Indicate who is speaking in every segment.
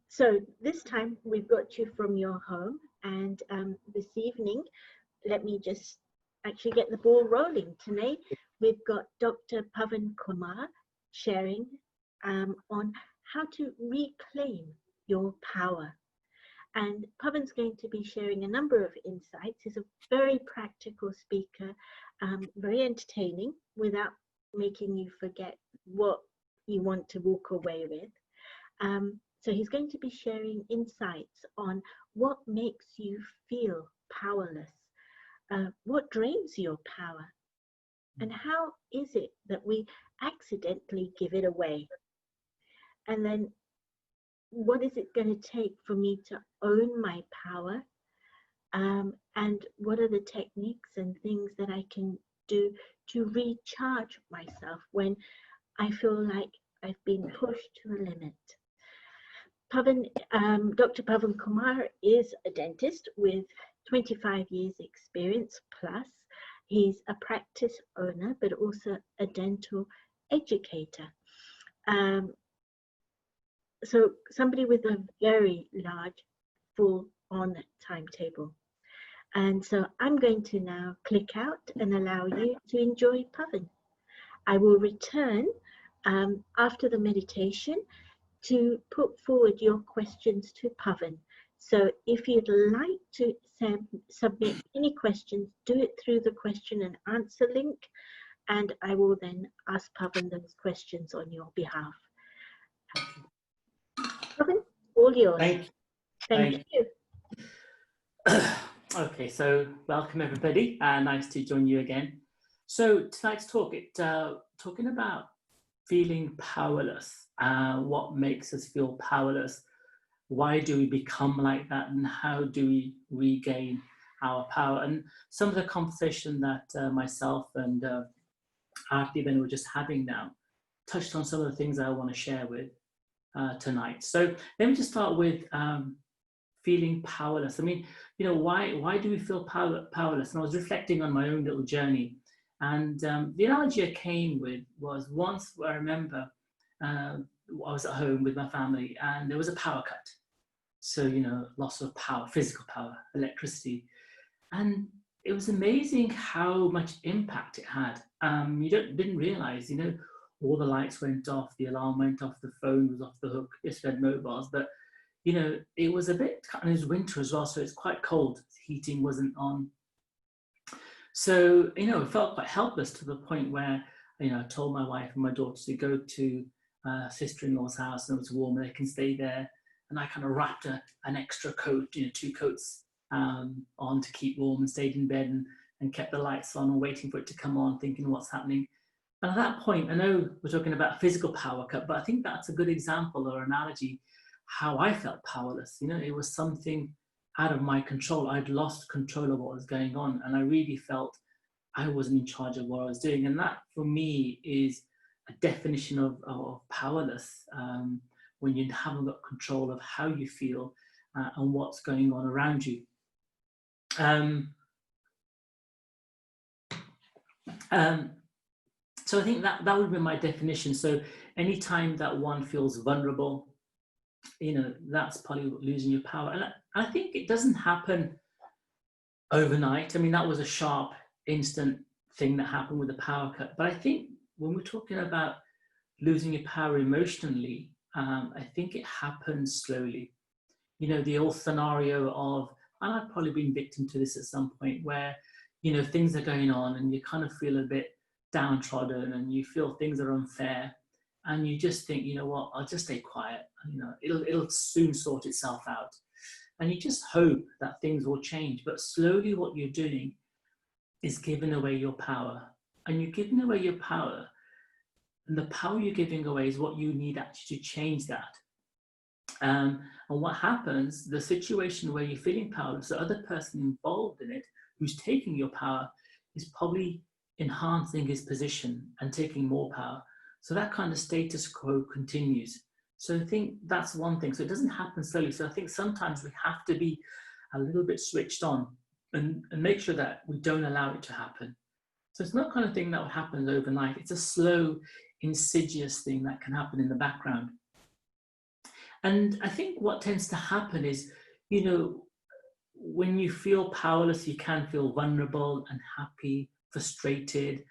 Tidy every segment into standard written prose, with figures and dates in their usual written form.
Speaker 1: So this time we've got you from your home, and this evening, let me just actually get the ball rolling. Tonight we've got Dr. Pavan Kumar sharing on how to reclaim your power. And Pavan's going to be sharing a number of insights. He's a very practical speaker, very entertaining, without making you forget what you want to walk away with. So he's going to be sharing insights on what makes you feel powerless, what drains your power, and how is it that we accidentally give it away. And then what is it going to take for me to own my power? And what are the techniques and things that I can do to recharge myself when I feel like I've been pushed to the limit? Pavan, Dr. Pavan Kumar is a dentist with 25 years experience plus. He's a practice owner, but also a dental educator. So somebody with a very large, full-on timetable. And so I'm going to now click out and allow you to enjoy Pavan. I will return after the meditation to put forward your questions to Pavan. So if you'd like to submit any questions, do it through the question and answer link, and I will then ask Pavan those questions on your behalf. Pavan, all yours. Thank you.
Speaker 2: Okay, so welcome everybody, nice to join you again. So tonight's talk, talking about feeling powerless, what makes us feel powerless, why do we become like that, and how do we regain our power? And some of the conversation that myself and Aarti Ben were just having now touched on some of the things I want to share with tonight. So let me just start with feeling powerless. I mean, you know, why do we feel powerless? And I was reflecting on my own little journey. And the analogy I came with was once I remember I was at home with my family and there was a power cut. So, you know, loss of power, physical power, electricity. And it was amazing how much impact it had. You didn't realize, you know, all the lights went off, the alarm went off, the phone was off the hook, just had mobiles. But, you know, it was a bit, and it was winter as well, so it's quite cold. Heating wasn't on. So, you know, I felt quite helpless to the point where, you know, I told my wife and my daughter to go to sister-in-law's house and it was warm and they can stay there. And I kind of wrapped an extra coat, you know, 2 coats on to keep warm and stayed in bed and kept the lights on and waiting for it to come on, thinking what's happening. And at that point, I know we're talking about physical power cut, but I think that's a good example or analogy how I felt powerless. You know, it was something out of my control. I'd lost control of what was going on and I really felt I wasn't in charge of what I was doing. And that for me is a definition of powerless, when you haven't got control of how you feel and what's going on around you. So I think that would be my definition. So anytime that one feels vulnerable, you know, that's probably losing your power. And I think it doesn't happen overnight. I mean, that was a sharp, instant thing that happened with the power cut. But I think when we're talking about losing your power emotionally, I think it happens slowly. You know, the old scenario of, and I've probably been victim to this at some point, where, you know, things are going on and you kind of feel a bit downtrodden and you feel things are unfair and you just think, you know what, I'll just stay quiet. You know, it'll soon sort itself out. And you just hope that things will change. But slowly what you're doing is giving away your power. And you're giving away your power. And the power you're giving away is what you need actually to change that. And what happens, the situation where you're feeling powerless, the other person involved in it, who's taking your power, is probably enhancing his position and taking more power. So that kind of status quo continues. So I think that's one thing. So it doesn't happen slowly. So I think sometimes we have to be a little bit switched on and make sure that we don't allow it to happen. So it's not the kind of thing that happens overnight. It's a slow, insidious thing that can happen in the background. And I think what tends to happen is, you know, when you feel powerless, you can feel vulnerable, unhappy, frustrated.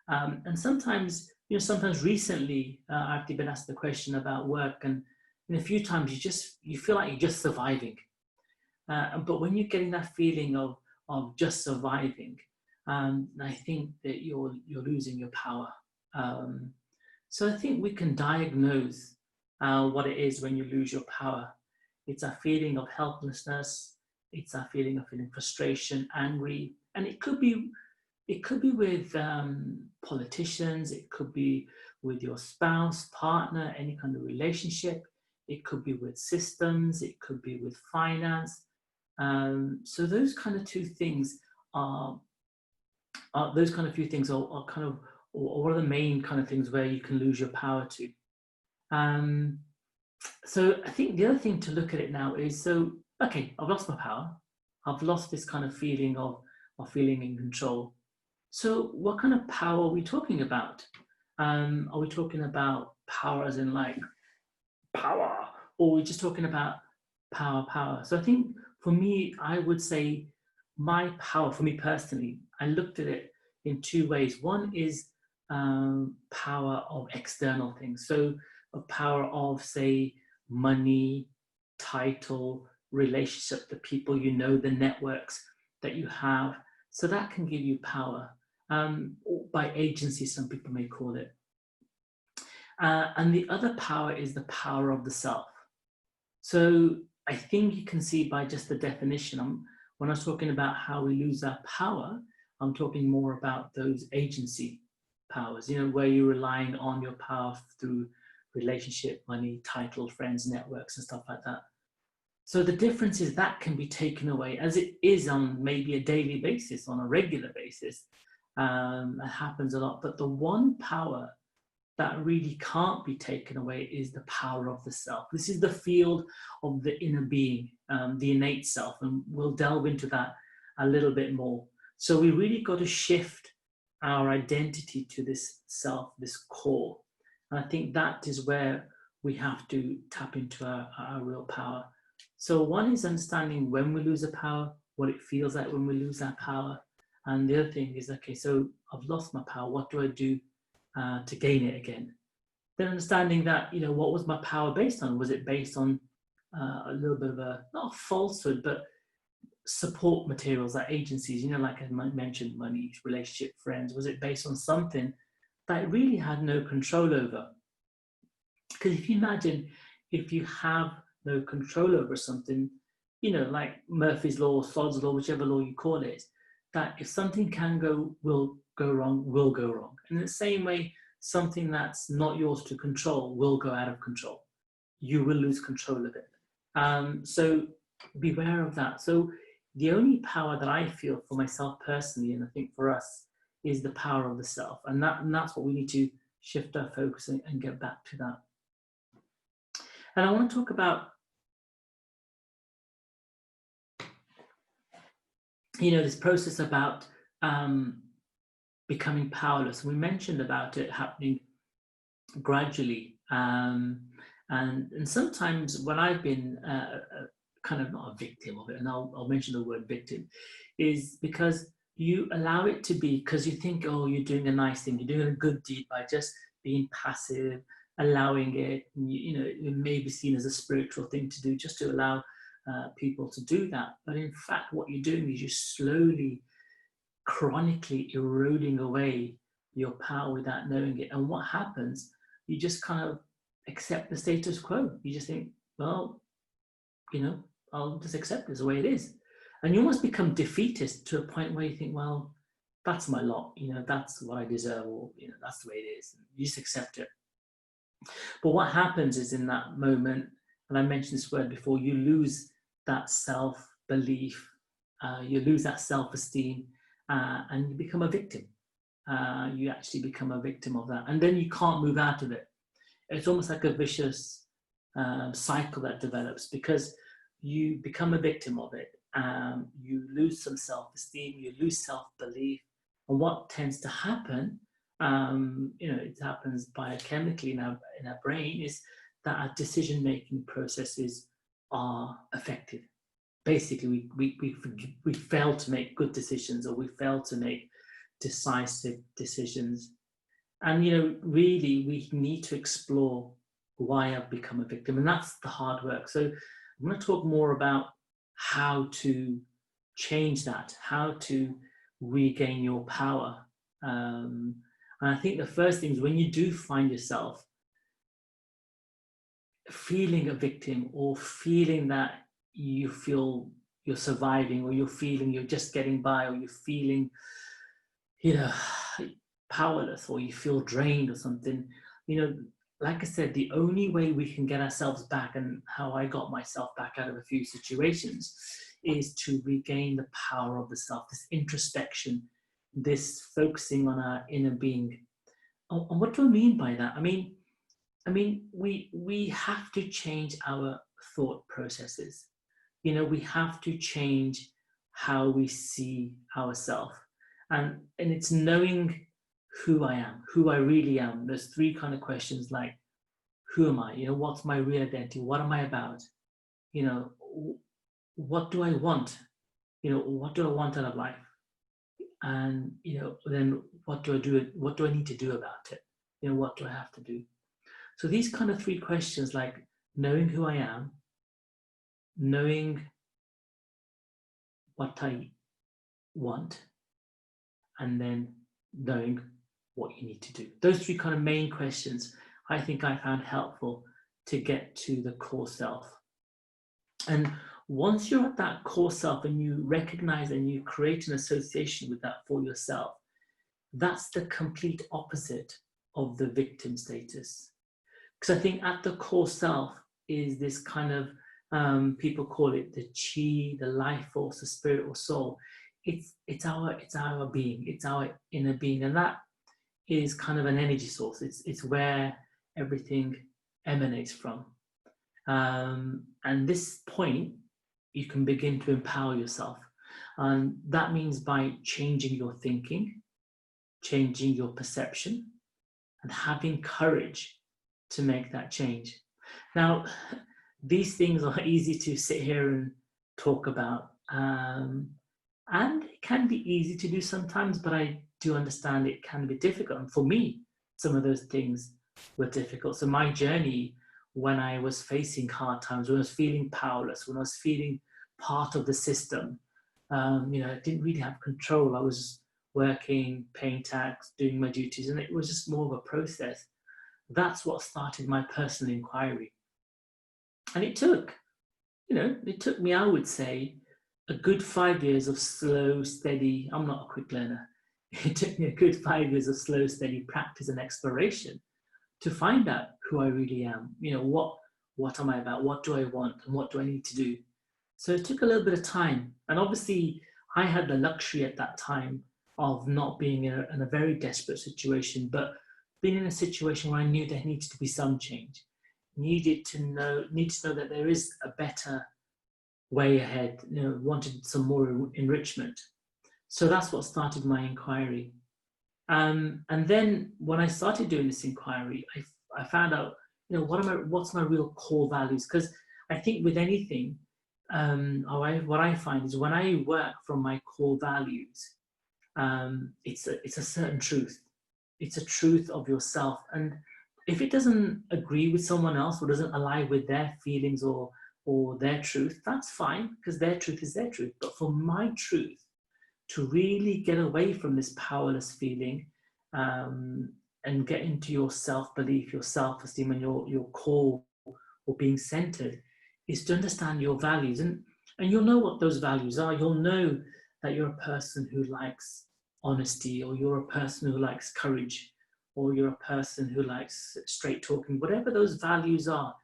Speaker 2: And sometimes, you know, sometimes recently, I've actually been asked the question about work, and a few times you feel like you're just surviving. But when you're getting that feeling of just surviving, I think that you're losing your power. Um, so I think we can diagnose what it is when you lose your power. It's a feeling of helplessness. It's a feeling of feeling frustration, angry, and it could be with politicians. It could be with your spouse, partner, any kind of relationship. It could be with systems. It could be with finance. So those kind of two things are those kind of few things are kind of or one of the main kind of things where you can lose your power to. Um, so I think the other thing to look at it now is, so okay, I've lost my power. I've lost this kind of feeling of feeling in control. So what kind of power are we talking about? Are we talking about power as in like power, or are we just talking about power? So I think for me, I would say my power, for me personally, I looked at it in two ways. One is power of external things. So a power of, say, money, title, relationship, the people you know, the networks that you have. So that can give you power. Or by agency, some people may call it. And the other power is the power of the self. So I think you can see by just the definition, when I was talking about how we lose our power, I'm talking more about those agency powers, you know, where you're relying on your power through relationship, money, title, friends, networks, and stuff like that. So the difference is that can be taken away, as it is on maybe a daily basis, on a regular basis. It happens a lot. But the one power that really can't be taken away is the power of the self. This is the field of the inner being, the innate self, and we'll delve into that a little bit more. So we really got to shift our identity to this self, this core. And I think that is where we have to tap into our real power. So one is understanding when we lose a power, what it feels like when we lose that power. And the other thing is, okay, so I've lost my power. What do I do to gain it again? Then understanding that, you know, what was my power based on? Was it based on a little bit of not a falsehood, but support materials like agencies, you know, like I mentioned, money, relationship, friends? Was it based on something that I really had no control over? Because if you imagine, if you have no control over something, you know, like Murphy's Law, Sod's Law, whichever law you call it, that if something will go wrong. And in the same way, something that's not yours to control will go out of control. You will lose control of it. So beware of that. So the only power that I feel for myself personally, and I think for us, is the power of the self. And that's what we need to shift our focus and get back to that. And I want to talk about, you know, this process about becoming powerless. We mentioned about it happening gradually. And sometimes when I've been kind of not a victim of it, and I'll mention the word victim, is because you allow it to be, because you think, oh, you're doing a nice thing, you're doing a good deed by just being passive, allowing it. You know, it may be seen as a spiritual thing to do, just to allow people to do that. But in fact, what you're doing is you're slowly, chronically eroding away your power without knowing it. And what happens, you just kind of accept the status quo. You just think, well, you know, I'll just accept it as the way it is. And you almost become defeatist to a point where you think, well, that's my lot, you know, that's what I deserve, or, you know, that's the way it is. And you just accept it. But what happens is in that moment, and I mentioned this word before, you lose that self-belief, you lose that self-esteem, and you become a victim. You actually become a victim of that. And then you can't move out of it. It's almost like a vicious cycle that develops, because you become a victim of it. You lose some self-esteem, you lose self-belief. And what tends to happen, you know, it happens biochemically in our brain, is that our decision-making processes are affected. Basically, we fail to make good decisions, or we fail to make decisive decisions. And, really, we need to explore why I've become a victim. And that's the hard work. So I'm going to talk more about how to change that, how to regain your power. And I think the first thing is, when you do find yourself feeling a victim, or feeling that you feel you're surviving, or you're feeling you're just getting by, or you're feeling, powerless, or you feel drained or something, like I said, the only way we can get ourselves back, and how I got myself back out of a few situations, is to regain the power of the self, this introspection, this focusing on our inner being. And what do I mean by that? I mean, we have to change our thought processes. We have to change how we see ourselves. And it's knowing who I am, who I really am. There's three kind of questions, like, who am I? What's my real identity? What am I about? What do I want? What do I want out of life? And, then what do I do? What do I need to do about it? What do I have to do? So these kind of three questions, like knowing who I am, knowing what I want, and then knowing what you need to do. Those three kind of main questions, I think I found helpful to get to the core self. And once you're at that core self, and you recognize and you create an association with that for yourself, that's the complete opposite of the victim status. Because I think at the core self is this kind of, people call it the chi, the life force, the spirit or soul. It's our being, it's our inner being, and that is kind of an energy source. It's where everything emanates from. And this point, you can begin to empower yourself. And that means by changing your thinking, changing your perception, and having courage to make that change. Now, these things are easy to sit here and talk about. And it can be easy to do sometimes, but I do understand it can be difficult. And for me, some of those things were difficult. So my journey, when I was facing hard times, when I was feeling powerless, when I was feeling part of the system, I didn't really have control. I was working, paying tax, doing my duties, and it was just more of a process. That's what started my personal inquiry. And it took me, I would say, a good 5 years of slow, steady, I'm not a quick learner. It took me a good 5 years of slow, steady practice and exploration to find out who I really am. What am I about? What do I want? And what do I need to do? So it took a little bit of time. And obviously, I had the luxury at that time of not being in a very desperate situation, but being in a situation where I knew there needed to be some change. Needed to know that there is a better way ahead, wanted some more enrichment. So that's what started my inquiry. And then when I started doing this inquiry, I found out, what's my real core values? Because I think with anything, what I find is when I work from my core values, it's a certain truth. It's a truth of yourself. And if it doesn't agree with someone else, or doesn't align with their feelings or their truth, that's fine, because their truth is their truth. But for my truth to really get away from this powerless feeling, and get into your self-belief, your self-esteem, and your core, or being centered, is to understand your values. And you'll know what those values are. You'll know that you're a person who likes honesty, or you're a person who likes courage, or you're a person who likes straight talking. Whatever those values are,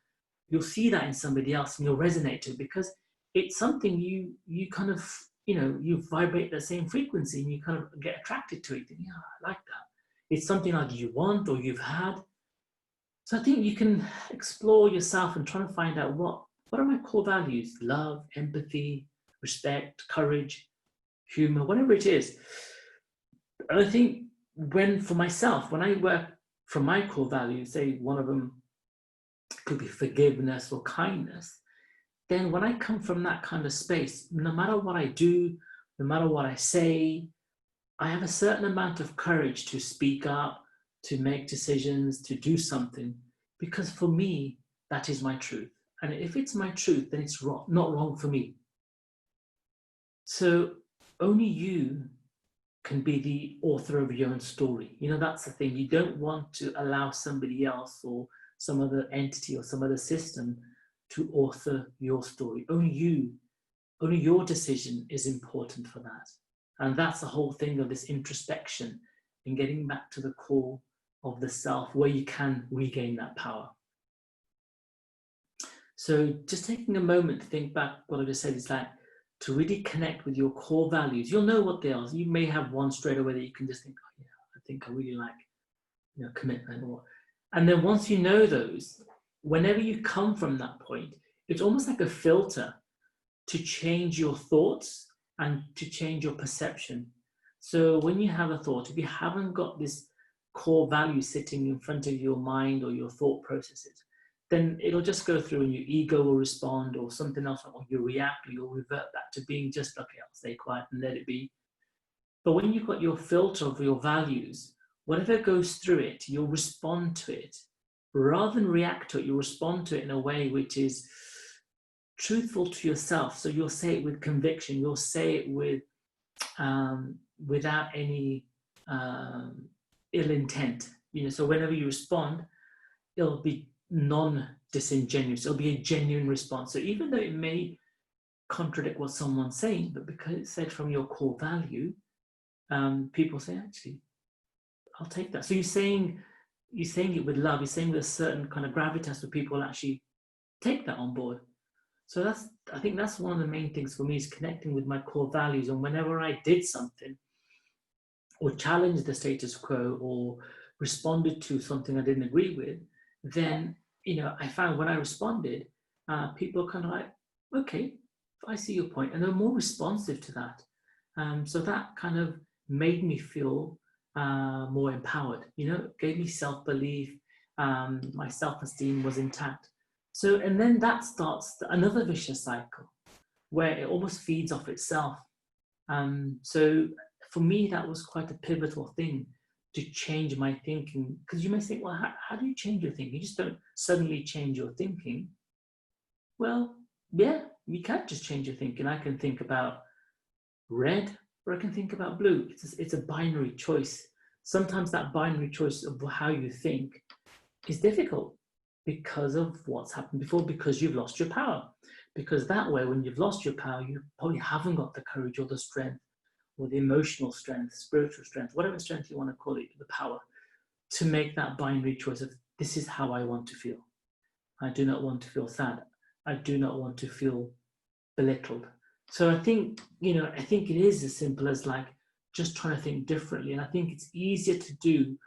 Speaker 2: you'll see that in somebody else, and you'll resonate to it, because it's something you kind of, you vibrate the same frequency, and you kind of get attracted to it. And, yeah, I like that. It's something either you want or you've had. So I think you can explore yourself and try to find out what are my core values: love, empathy, respect, courage, humor, whatever it is. And I think for myself, when I work from my core values, say one of them, could be forgiveness or kindness, then when I come from that kind of space, no matter what I do, no matter what I say, I have a certain amount of courage to speak up, to make decisions, to do something, because for me, that is my truth. And if it's my truth, then it's wrong, not wrong for me. So only you can be the author of your own story. You know, that's the thing. You don't want to allow somebody else or some other entity or some other system to author your story. Only you, only your decision is important for that. And that's the whole thing of this introspection and getting back to the core of the self where you can regain that power. So just taking a moment to think back what I just said is like to really connect with your core values. You'll know what they are. You may have one straight away that you can just think, oh yeah, I think I really like, you know, commitment. And then once you know those, whenever you come from that point, it's almost like a filter to change your thoughts and to change your perception. So when you have a thought, if you haven't got this core value sitting in front of your mind or your thought processes, then it'll just go through and your ego will respond or something else, or you'll react, or you'll revert back to being just, okay, I'll stay quiet and let it be. But when you've got your filter of your values, whatever goes through it, you'll respond to it. Rather than react to it, you'll respond to it in a way which is truthful to yourself. So you'll say it with conviction, you'll say it with without any ill intent. You know, so whenever you respond, it'll be non-disingenuous. It'll be a genuine response. So even though it may contradict what someone's saying, but because it's said from your core value, people say, actually, I'll take that. So you're saying it with love. You're saying with a certain kind of gravitas, where people actually take that on board. So I think that's one of the main things for me, is connecting with my core values. And whenever I did something or challenged the status quo or responded to something I didn't agree with, then, you know, I found when I responded, people kind of like, okay, I see your point, and they're more responsive to that. So that kind of made me feel more empowered, you know, gave me self-belief, my self-esteem was intact. So, and then that starts another vicious cycle where it almost feeds off itself. So for me, that was quite a pivotal thing to change my thinking. Because you may think, well, how do you change your thinking? You just don't suddenly change your thinking. Well, yeah, you can't just change your thinking. I can think about red or I can think about blue. It's a binary choice. Sometimes that binary choice of how you think is difficult because of what's happened before, because you've lost your power. Because that way, when you've lost your power, you probably haven't got the courage or the strength or the emotional strength, spiritual strength, whatever strength you want to call it, the power to make that binary choice of, this is how I want to feel. I do not want to feel sad. I do not want to feel belittled. So I think, you know, I think it is as simple as like just trying to think differently. And I think it's easier to do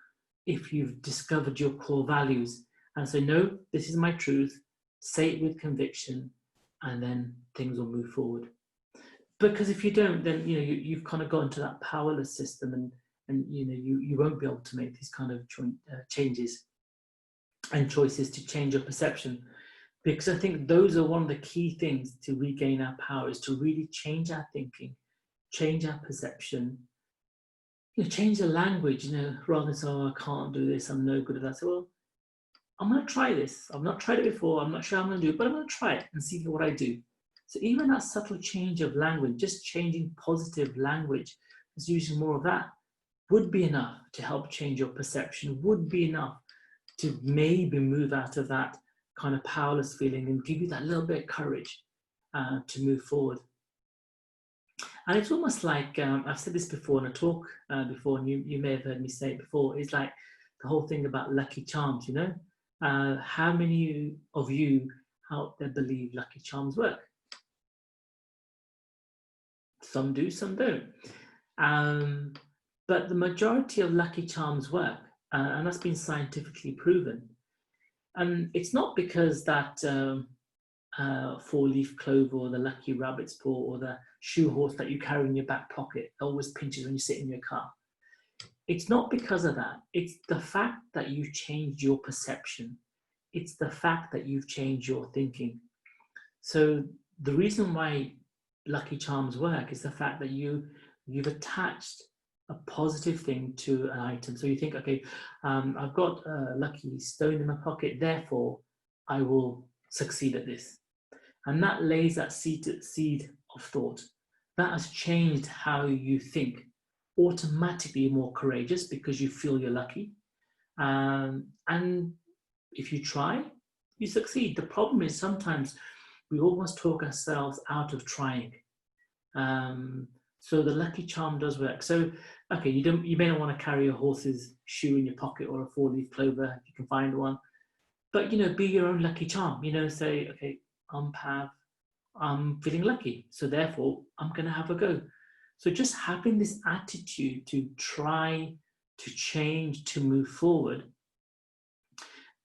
Speaker 2: if you've discovered your core values and say, no, this is my truth, say it with conviction, and then things will move forward. Because if you don't, then, you know, you've kind of got into that powerless system, and you know, you won't be able to make these kind of changes and choices to change your perception. Because I think those are one of the key things to regain our power, is to really change our thinking, change our perception, you know, change the language, you know, rather than say, oh, I can't do this, I'm no good at that. So, well, I'm going to try this. I've not tried it before. I'm not sure how I'm going to do it, but I'm going to try it and see what I do. So even that subtle change of language, just changing positive language, just using more of that, would be enough to help change your perception, would be enough to maybe move out of that kind of powerless feeling and give you that little bit of courage to move forward. And it's almost like, I've said this before in a talk before, and you may have heard me say it before, it's like the whole thing about lucky charms, you know? How many of you out there believe lucky charms work? Some do, some don't. But the majority of lucky charms work, and that's been scientifically proven. And it's not because that four-leaf clover or the lucky rabbit's paw or the shoe horse that you carry in your back pocket always pinches when you sit in your car. It's not because of that. It's the fact that you changed your perception. It's the fact that you've changed your thinking. So the reason why lucky charms work is the fact that you've attached a positive thing to an item. So you think, okay, I've got a lucky stone in my pocket, therefore I will succeed at this. And that lays that seed of thought. That has changed how you think. Automatically more courageous because you feel you're lucky. And if you try, you succeed. The problem is sometimes we almost talk ourselves out of trying. So the lucky charm does work. So, okay, you may not want to carry a horse's shoe in your pocket or a four-leaf clover if you can find one. But, be your own lucky charm. Say, okay, Pav, I'm feeling lucky, so therefore I'm going to have a go. So just having this attitude to try, to change, to move forward,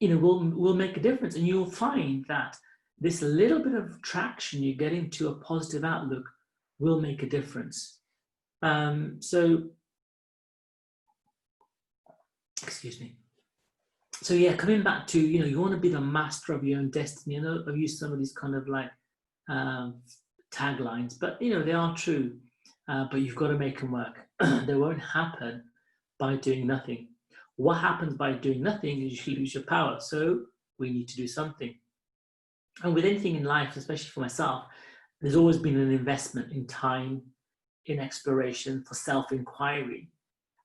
Speaker 2: will make a difference. And you'll find that this little bit of traction you get into a positive outlook will make a difference. Excuse me. So yeah, coming back to, you want to be the master of your own destiny. I know I've used some of these kind of like taglines, but they are true. But you've got to make them work. They won't happen by doing nothing. What happens by doing nothing is you lose your power. So we need to do something. And with anything in life, especially for myself, there's always been an investment in time, in exploration, for self-inquiry.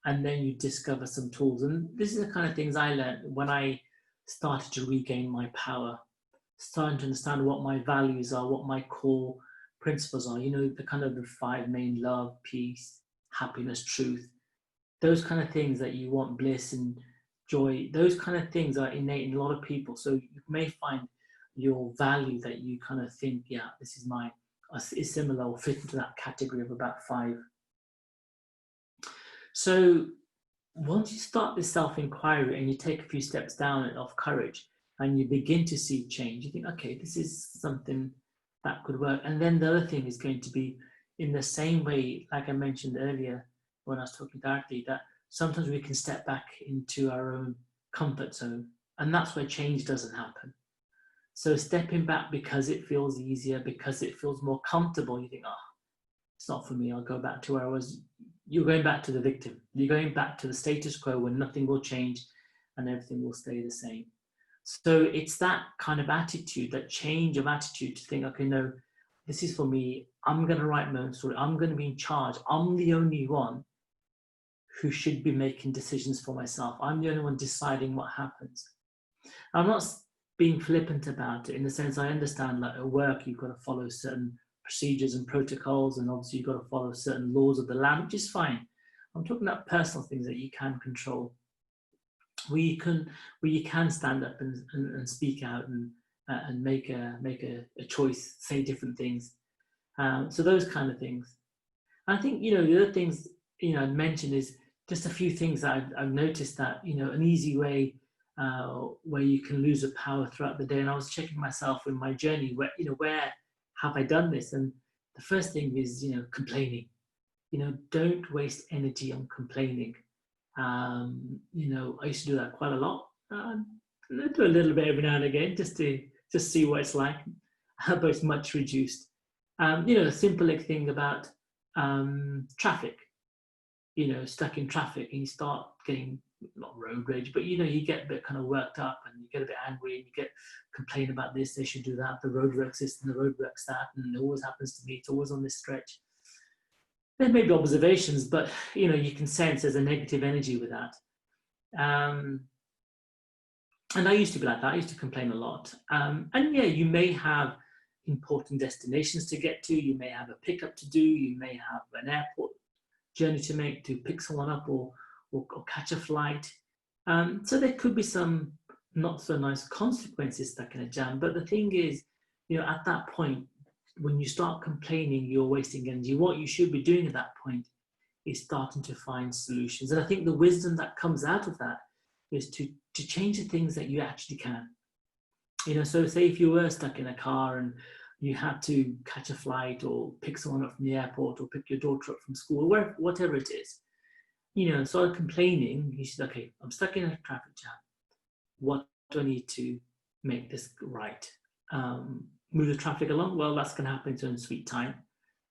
Speaker 2: And then you discover some tools. And this is the kind of things I learned when I started to regain my power, starting to understand what my values are, what my core principles are, the kind of the 5 main: love, peace, happiness, truth. Those kind of things that you want, bliss and joy, those kind of things are innate in a lot of people. So you may find your value that you kind of think, yeah, this is mine, is similar or fit into that category of about 5. So once you start this self-inquiry and you take a few steps down of courage and you begin to see change, you think, okay, this is something that could work. And then the other thing is going to be in the same way, like I mentioned earlier when I was talking directly, that sometimes we can step back into our own comfort zone, and that's where change doesn't happen. So stepping back because it feels easier, because it feels more comfortable, you think, it's not for me, I'll go back to where I was. You're going back to the victim. You're going back to the status quo where nothing will change and everything will stay the same. So it's that kind of attitude, that change of attitude to think, okay, no, this is for me. I'm going to write my own story. I'm going to be in charge. I'm the only one who should be making decisions for myself. I'm the only one deciding what happens. I'm not being flippant about it in the sense I understand, like at work, you've got to follow certain procedures and protocols, and obviously you've got to follow certain laws of the land, which is fine. I'm talking about personal things that you can control, where you can stand up and speak out and make a choice, say different things. So those kind of things. And I think the other things I'd mention is just a few things that I've noticed that an easy way where you can lose the power throughout the day. And I was checking myself in my journey where have I done this? And the first thing is complaining. Don't waste energy on complaining. I used to do that quite a lot. I do a little bit every now and again just to see what it's like, but it's much reduced. A simple thing about traffic. Stuck in traffic and you start getting, not road rage, but you get a bit kind of worked up and you get a bit angry and you complain about this, they should do that, the road works this and the road works that, and it always happens to me, it's always on this stretch. There may be observations, but you can sense there's a negative energy with that. And I used to be like that. I used to complain a lot. And yeah, you may have important destinations to get to, you may have a pickup to do, you may have an airport journey to make to pick someone up or catch a flight. So there could be some not so nice consequences stuck in a jam. But the thing is, at that point, when you start complaining, you're wasting energy. What you should be doing at that point is starting to find solutions. And I think the wisdom that comes out of that is to change the things that you actually can. So say if you were stuck in a car and you had to catch a flight or pick someone up from the airport or pick your daughter up from school, or whatever it is, start complaining. You said, okay, I'm stuck in a traffic jam. What do I need to make this right. Move the traffic along, well, that's going to happen in its own sweet time.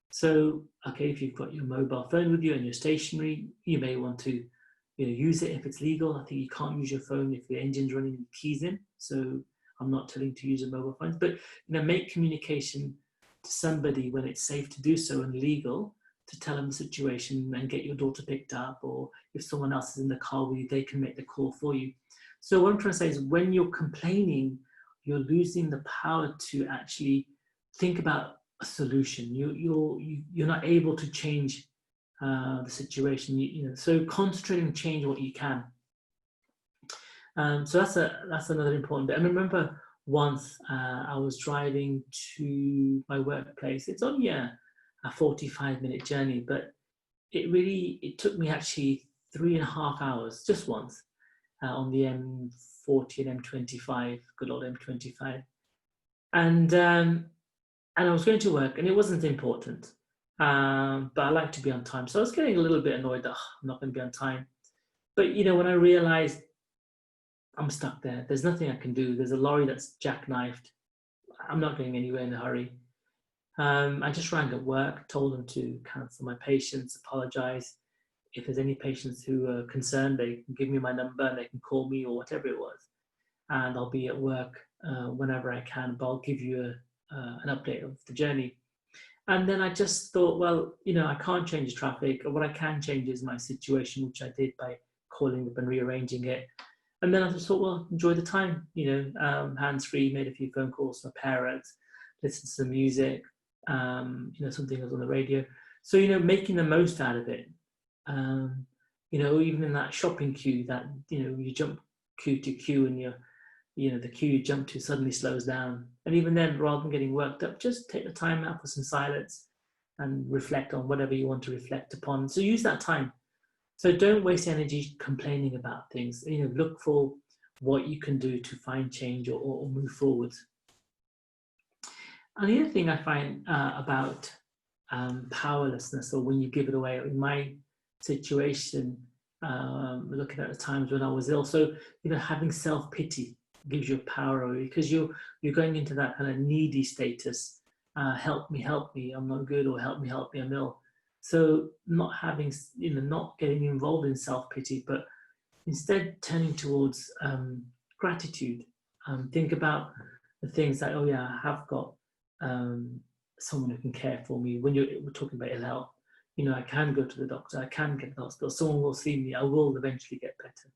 Speaker 2: So, okay, if you've got your mobile phone with you and you're stationary, you may want to use it if it's legal. I think you can't use your phone if the engine's running and the keys in. So I'm not telling you to use your mobile phones, but make communication to somebody when it's safe to do so and legal, to tell them the situation and get your daughter picked up, or if someone else is in the car with you, they can make the call for you. So what I'm trying to say is, when you're complaining, you're losing the power to actually think about a solution. You're not able to change the situation. So concentrate and change what you can. So that's another important bit. I remember once I was driving to my workplace. It's only a 45-minute journey, but it took me actually 3.5 hours just once on the M40 and M25, good old M25, and I was going to work, and it wasn't important, but I like to be on time, so I was getting a little bit annoyed that I'm not going to be on time. But when I realized I'm stuck there, there's nothing I can do. There's a lorry that's jackknifed. I'm not going anywhere in a hurry. I just rang at work, told them to cancel my patients, apologize. If there's any patients who are concerned, they can give me my number and they can call me or whatever it was. And I'll be at work whenever I can, but I'll give you an update of the journey. And then I just thought, well, I can't change traffic. What I can change is my situation, which I did by calling up and rearranging it. And then I just thought, well, enjoy the time, hands-free, made a few phone calls to my parents, listened to some music, something was on the radio. So, making the most out of it. Even in that shopping queue that, you jump queue to queue and the queue you jump to suddenly slows down. And even then, rather than getting worked up, just take the time out for some silence and reflect on whatever you want to reflect upon. So use that time. So don't waste energy complaining about things. Look for what you can do to find change or move forward. And the other thing I find about powerlessness, or when you give it away, in my situation, looking at the times when I was ill, so having self-pity gives you power away, because you're going into that kind of needy status. Help me, I'm not good, or help me, I'm ill. So not having, not getting involved in self-pity, but instead turning towards gratitude. Think about the things that, oh yeah, I have got someone who can care for me. When we're talking about ill health, I can go to the doctor, I can get to the hospital, someone will see me, I will eventually get better.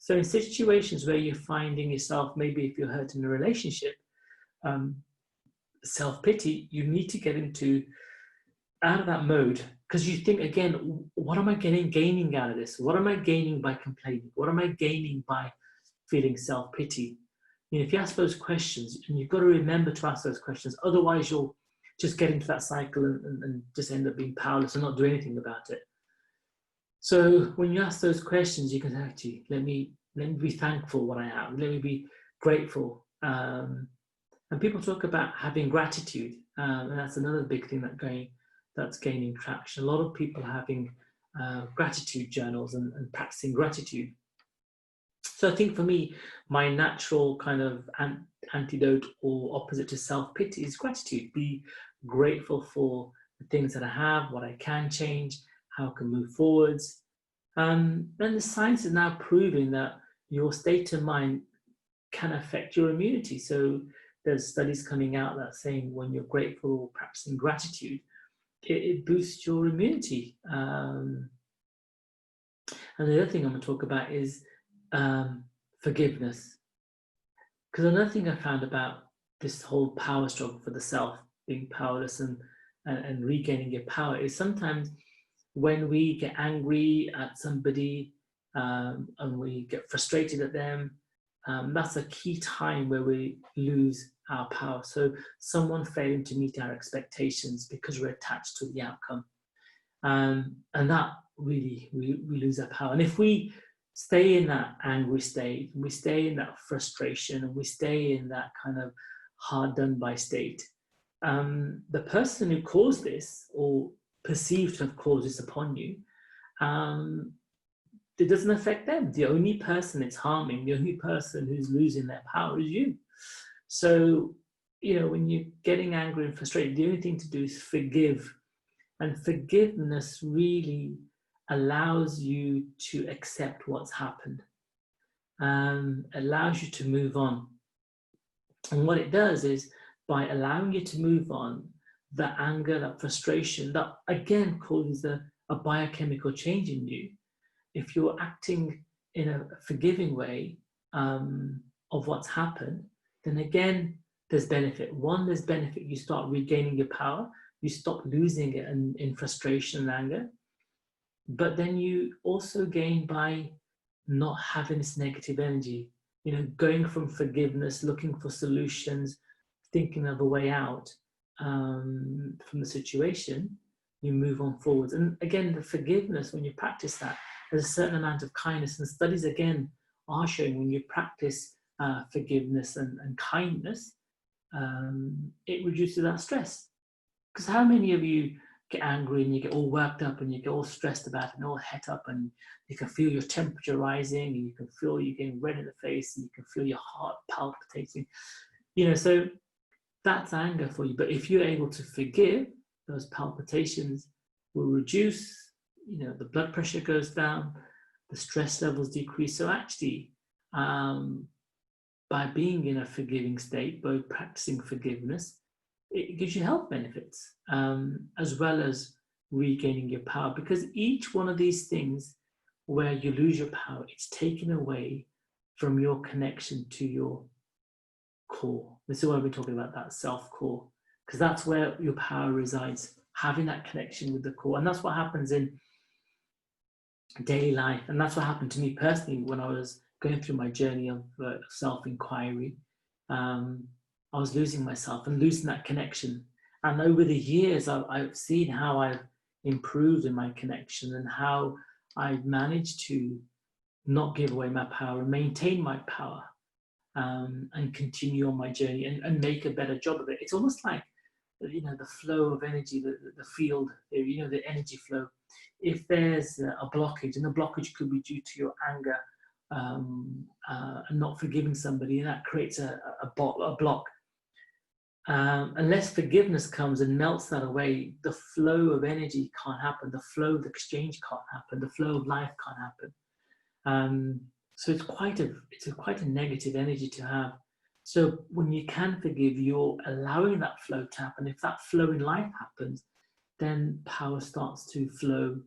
Speaker 2: So in situations where you're finding yourself, maybe if you're hurt in a relationship, self-pity, you need to get out of that mode, because you think, again, what am I gaining out of this? What am I gaining by complaining? What am I gaining by feeling self-pity? If you ask those questions, and you've got to remember to ask those questions, otherwise you'll just get into that cycle and just end up being powerless and not do anything about it. So when you ask those questions, you can actually, let me be thankful what I have. Let me be grateful. And people talk about having gratitude, and that's another big thing that's gaining traction. A lot of people are having gratitude journals and practicing gratitude. So I think for me, my natural kind of antidote or opposite to self-pity is gratitude. Be grateful for the things that I have, what I can change, how I can move forwards. And the science is now proving that your state of mind can affect your immunity. So there's studies coming out that saying when you're grateful or practicing gratitude, it boosts your immunity. And the other thing I'm going to talk about is forgiveness. Because another thing I found about this whole power struggle for the self, being powerless and regaining your power, is sometimes when we get angry at somebody and we get frustrated at them, that's a key time where we lose our power. So someone failing to meet our expectations because we're attached to the outcome. And that really, we lose our power. And if we stay in that angry state, we stay in that frustration, and we stay in that kind of hard done by state, the person who caused this or perceived to have caused this upon you, it doesn't affect them. The only person it's harming, the only person who's losing their power is you. So, when you're getting angry and frustrated, the only thing to do is forgive. And forgiveness really allows you to accept what's happened, allows you to move on. And what it does is, by allowing you to move on, that anger, that frustration, that again causes a biochemical change in you. If you're acting in a forgiving way of what's happened, then again, there's benefit. One, there's benefit. You start regaining your power. You stop losing it in frustration and anger. But then you also gain by not having this negative energy, going from forgiveness, looking for solutions, thinking of a way out from the situation, you move on forwards. And again, the forgiveness, when you practice that, there's a certain amount of kindness. And studies, again, are showing when you practice forgiveness and kindness, it reduces that stress. Because how many of you get angry and you get all worked up and you get all stressed about it and all het up, and you can feel your temperature rising and you can feel you getting red in the face and you can feel your heart palpitating, so that's anger for you. But if you're able to forgive, those palpitations will reduce, the blood pressure goes down, the stress levels decrease. So actually, by being in a forgiving state, by practicing forgiveness, it gives you health benefits, as well as regaining your power. Because each one of these things where you lose your power, it's taken away from your connection to your core. This is why we're talking about that self-core, because that's where your power resides, having that connection with the core. And that's what happens in daily life. And that's what happened to me personally when I was going through my journey of self-inquiry. I was losing myself and losing that connection. And over the years, I've seen how I've improved in my connection and how I've managed to not give away my power and maintain my power, and continue on my journey and make a better job of it. It's almost like, the flow of energy, the field, the energy flow. If there's a blockage, and the blockage could be due to your anger and not forgiving somebody, and that creates a block. Unless forgiveness comes and melts that away, the flow of energy can't happen. The flow of exchange can't happen. The flow of life can't happen. So it's quite a negative energy to have. So when you can forgive, you're allowing that flow to happen. If that flow in life happens, then power starts to flow.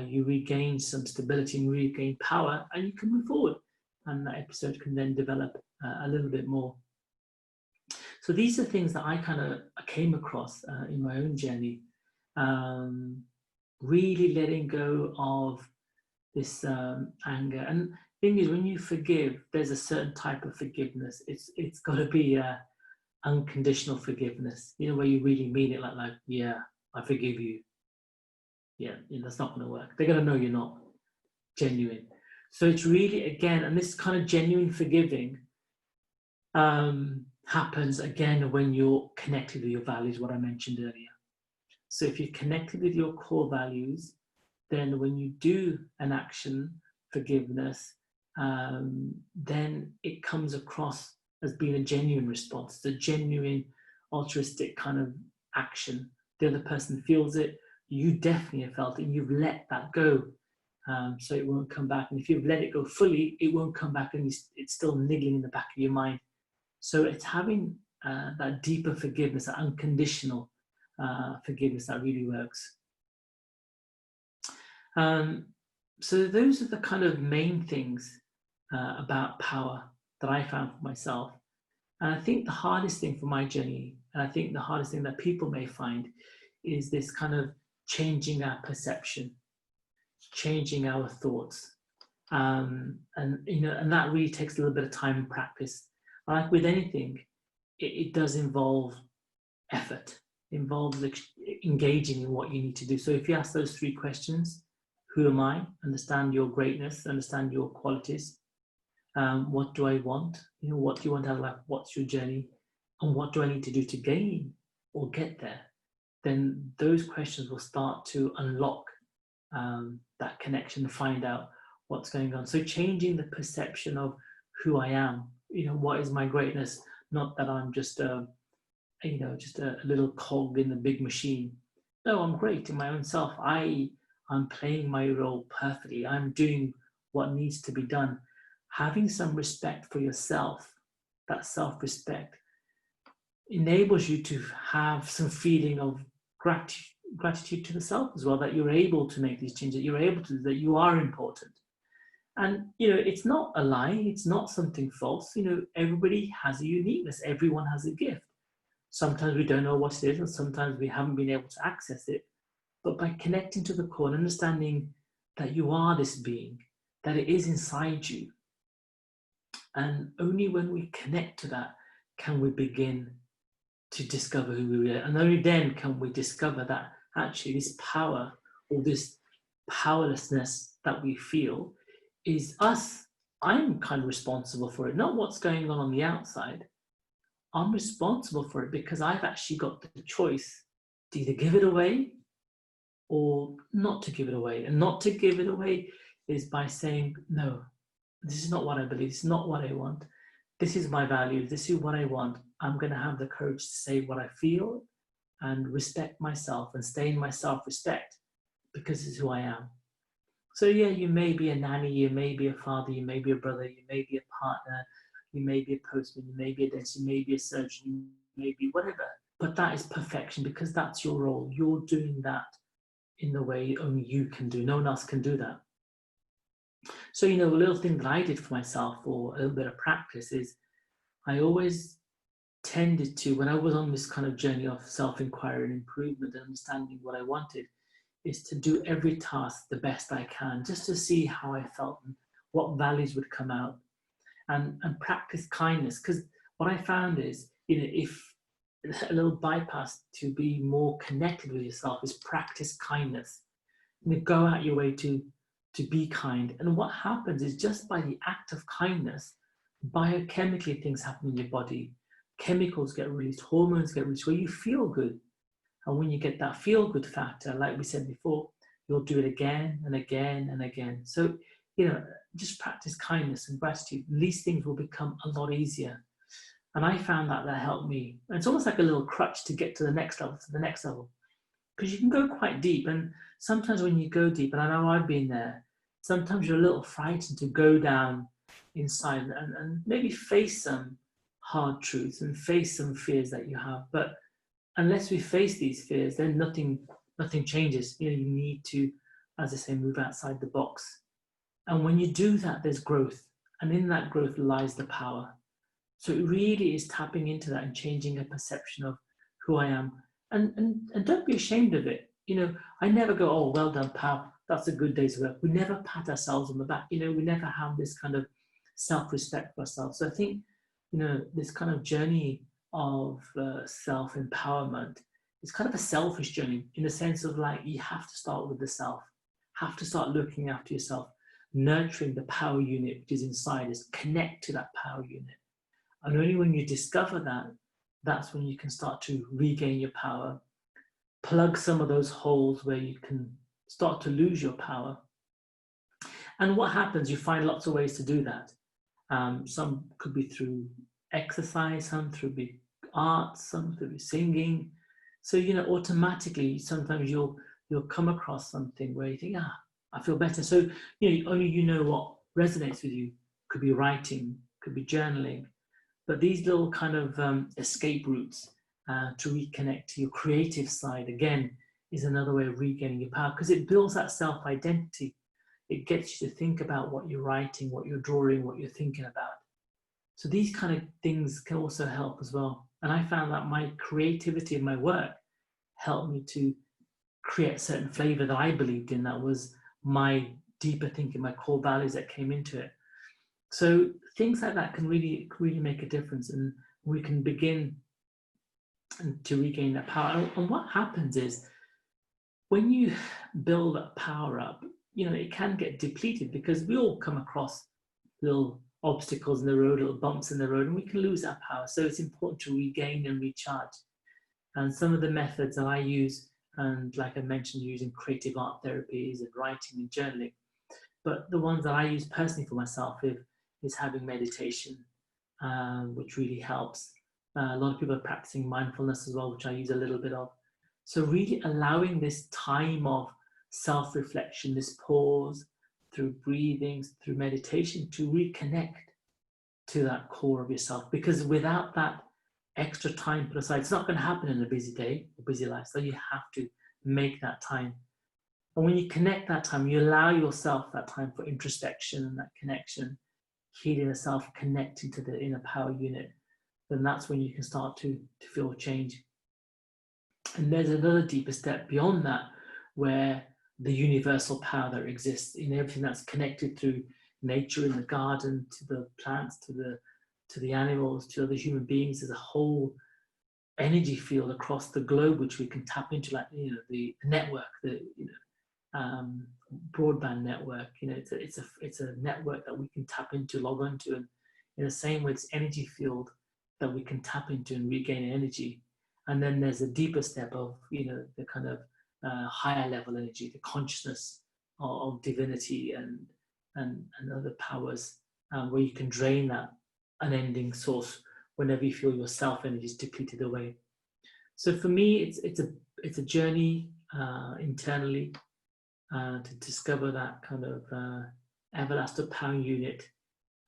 Speaker 2: You regain some stability and regain power, and you can move forward. And that episode can then develop a little bit more. So these are things that I kind of came across in my own journey. Really letting go of this anger. And the thing is, when you forgive, there's a certain type of forgiveness. It's got to be unconditional forgiveness, where you really mean it, like, yeah, I forgive you. Yeah, that's not going to work. They're going to know you're not genuine. So it's really, again, and this kind of genuine forgiving happens again when you're connected with your values, what I mentioned earlier. So if you're connected with your core values, then when you do an action, forgiveness, then it comes across as being a genuine response. It's a genuine altruistic kind of action. The other person feels it, you definitely have felt it, and you've let that go. So it won't come back. And if you've let it go fully, it won't come back, and it's still niggling in the back of your mind. So it's having that deeper forgiveness, that unconditional forgiveness that really works. So those are the kind of main things about power that I found for myself. And I think the hardest thing for my journey, and I think the hardest thing that people may find, is this kind of changing our perception, changing our thoughts. And that really takes a little bit of time and practice. Like with anything, it does involve effort, involves engaging in what you need to do. So if you ask those 3 questions, who am I? Understand your greatness, understand your qualities. What do I want? What do you want out of life? What's your journey? And what do I need to do to gain or get there? Then those questions will start to unlock that connection and find out what's going on. So changing the perception of who I am, what is my greatness? not that I'm just just a little cog in the big machine. No, I'm great in my own self. I'm playing my role perfectly. I'm doing what needs to be done. Having some respect for yourself, that self-respect, enables you to have some feeling of gratitude to the self as well, that you're able to make these changes, that you're able to, that you are important. And it's not a lie, it's not something false. Everybody has a uniqueness, everyone has a gift. Sometimes we don't know what it is, and sometimes we haven't been able to access it. But by connecting to the core and understanding that you are this being, that it is inside you, and only when we connect to that can we begin to discover who we really are. And only then can we discover that actually this power, or this powerlessness that we feel, is us. I'm kind of responsible for it, not what's going on the outside. I'm responsible for it because I've actually got the choice to either give it away or not to give it away. And not to give it away is by saying, no, this is not what I believe, this is not what I want. This is my values, this is what I want. I'm going to have the courage to say what I feel and respect myself and stay in my self-respect, because it's who I am. So yeah, you may be a nanny, you may be a father, you may be a brother, you may be a partner, you may be a postman, you may be a dentist, you may be a surgeon, you may be whatever. But that is perfection, because that's your role. You're doing that in the way only you can do. No one else can do that. So, a little thing that I did for myself, or a little bit of practice, is I always tended to, when I was on this kind of journey of self-inquiry and improvement and understanding what I wanted, is to do every task the best I can, just to see how I felt and what values would come out, and practice kindness. Because what I found is, if a little bypass to be more connected with yourself is practice kindness. Go out your way to be kind. And what happens is, just by the act of kindness, biochemically things happen in your body. Chemicals get released, hormones get released, where you feel good. And when you get that feel good factor, like we said before, you'll do it again and again and again. So, just practice kindness and gratitude. These things will become a lot easier. And I found that helped me. And it's almost like a little crutch to get to the next level, because you can go quite deep. And sometimes when you go deep, and I know I've been there, sometimes you're a little frightened to go down inside and maybe face some hard truths and face some fears that you have. But unless we face these fears, then nothing changes. You need to, as I say, move outside the box. And when you do that, there's growth. And in that growth lies the power. So it really is tapping into that and changing a perception of who I am. And don't be ashamed of it. I never go, oh, well done, pal, that's a good day's work. We never pat ourselves on the back. We never have this kind of self-respect for ourselves. So I think, this kind of journey of self-empowerment is kind of a selfish journey, in the sense of, like, you have to start with the self, have to start looking after yourself, nurturing the power unit which is inside us, connect to that power unit. And only when you discover that, that's when you can start to regain your power, plug some of those holes where you can start to lose your power. And what happens, you find lots of ways to do that. Some could be through exercise, some through art, some through singing. So, automatically, sometimes you'll come across something where you think, I feel better. So, only what resonates with you. Could be writing, could be journaling. But these little kind of escape routes to reconnect to your creative side, again, is another way of regaining your power, because it builds that self-identity. It gets you to think about what you're writing, what you're drawing, what you're thinking about. So these kind of things can also help as well. And I found that my creativity in my work helped me to create a certain flavor that I believed in, that was my deeper thinking, my core values that came into it. So things like that can really make a difference, and we can begin to regain that power. And what happens is, when you build that power up, it can get depleted, because we all come across little obstacles in the road, little bumps in the road, and we can lose that power. So it's important to regain and recharge. And some of the methods that I use, and like I mentioned, using creative art therapies and writing and journaling, but the ones that I use personally for myself is having meditation, which really helps. A lot of people are practicing mindfulness as well, which I use a little bit of. So really allowing this time of self-reflection, this pause through breathing, through meditation, to reconnect to that core of yourself. Because without that extra time put aside, it's not going to happen in a busy day, a busy life. So you have to make that time. And when you connect that time, you allow yourself that time for introspection and that connection, healing the self, connecting to the inner power unit, then that's when you can start to feel change. And there's another deeper step beyond that, where the universal power that exists in everything that's connected through nature, in the garden, to the plants, to the animals, to other human beings. There's a whole energy field across the globe which we can tap into, like the network, the broadband network. It's a network that we can tap into, log onto, and in the same way, it's energy field that we can tap into and regain energy. And then there's a deeper step of the kind of higher level energy, the consciousness of divinity and other powers, where you can drain that unending source whenever you feel your self energy is depleted away. So for me, it's a journey internally to discover that kind of everlasting power unit.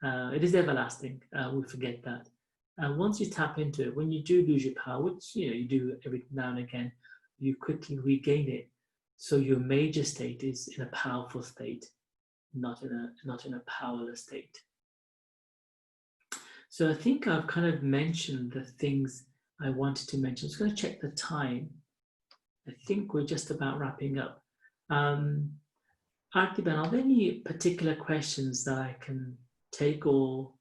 Speaker 2: It is everlasting. We forget that. And once you tap into it, when you do lose your power, which you do every now and again, you quickly regain it. So your major state is in a powerful state, not in a powerless state. So I think I've kind of mentioned the things I wanted to mention. I'm just going to check the time. I think we're just about wrapping up. Artiban, are there any particular questions that I can take, or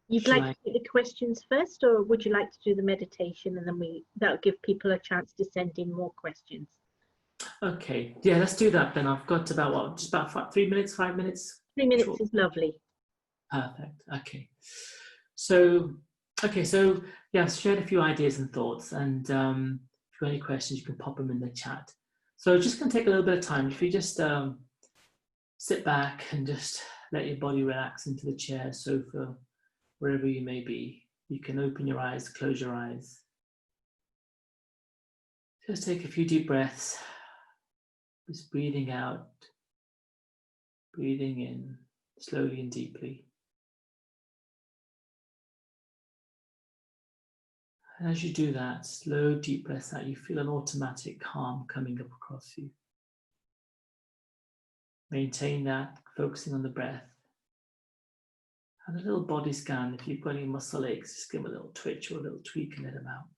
Speaker 1: you'd like to do the questions first, or would you like to do the meditation, and then that'll give people a chance to send in more questions?
Speaker 2: Okay, yeah, let's do that then. I've got about just about 3 minutes, 5 minutes.
Speaker 1: 3 minutes is lovely.
Speaker 2: Perfect. Okay. So yeah, I've shared a few ideas and thoughts, and if you have any questions, you can pop them in the chat. So just going to take a little bit of time. If you just sit back and just let your body relax into the chair, sofa, wherever you may be. You can open your eyes, close your eyes. Just take a few deep breaths. Just breathing out, breathing in slowly and deeply. And as you do that, slow, deep breaths out, you feel an automatic calm coming up across you. Maintain that, focusing on the breath. And a little body scan. If you've got any muscle aches, just give them a little twitch or a little tweak and let them out.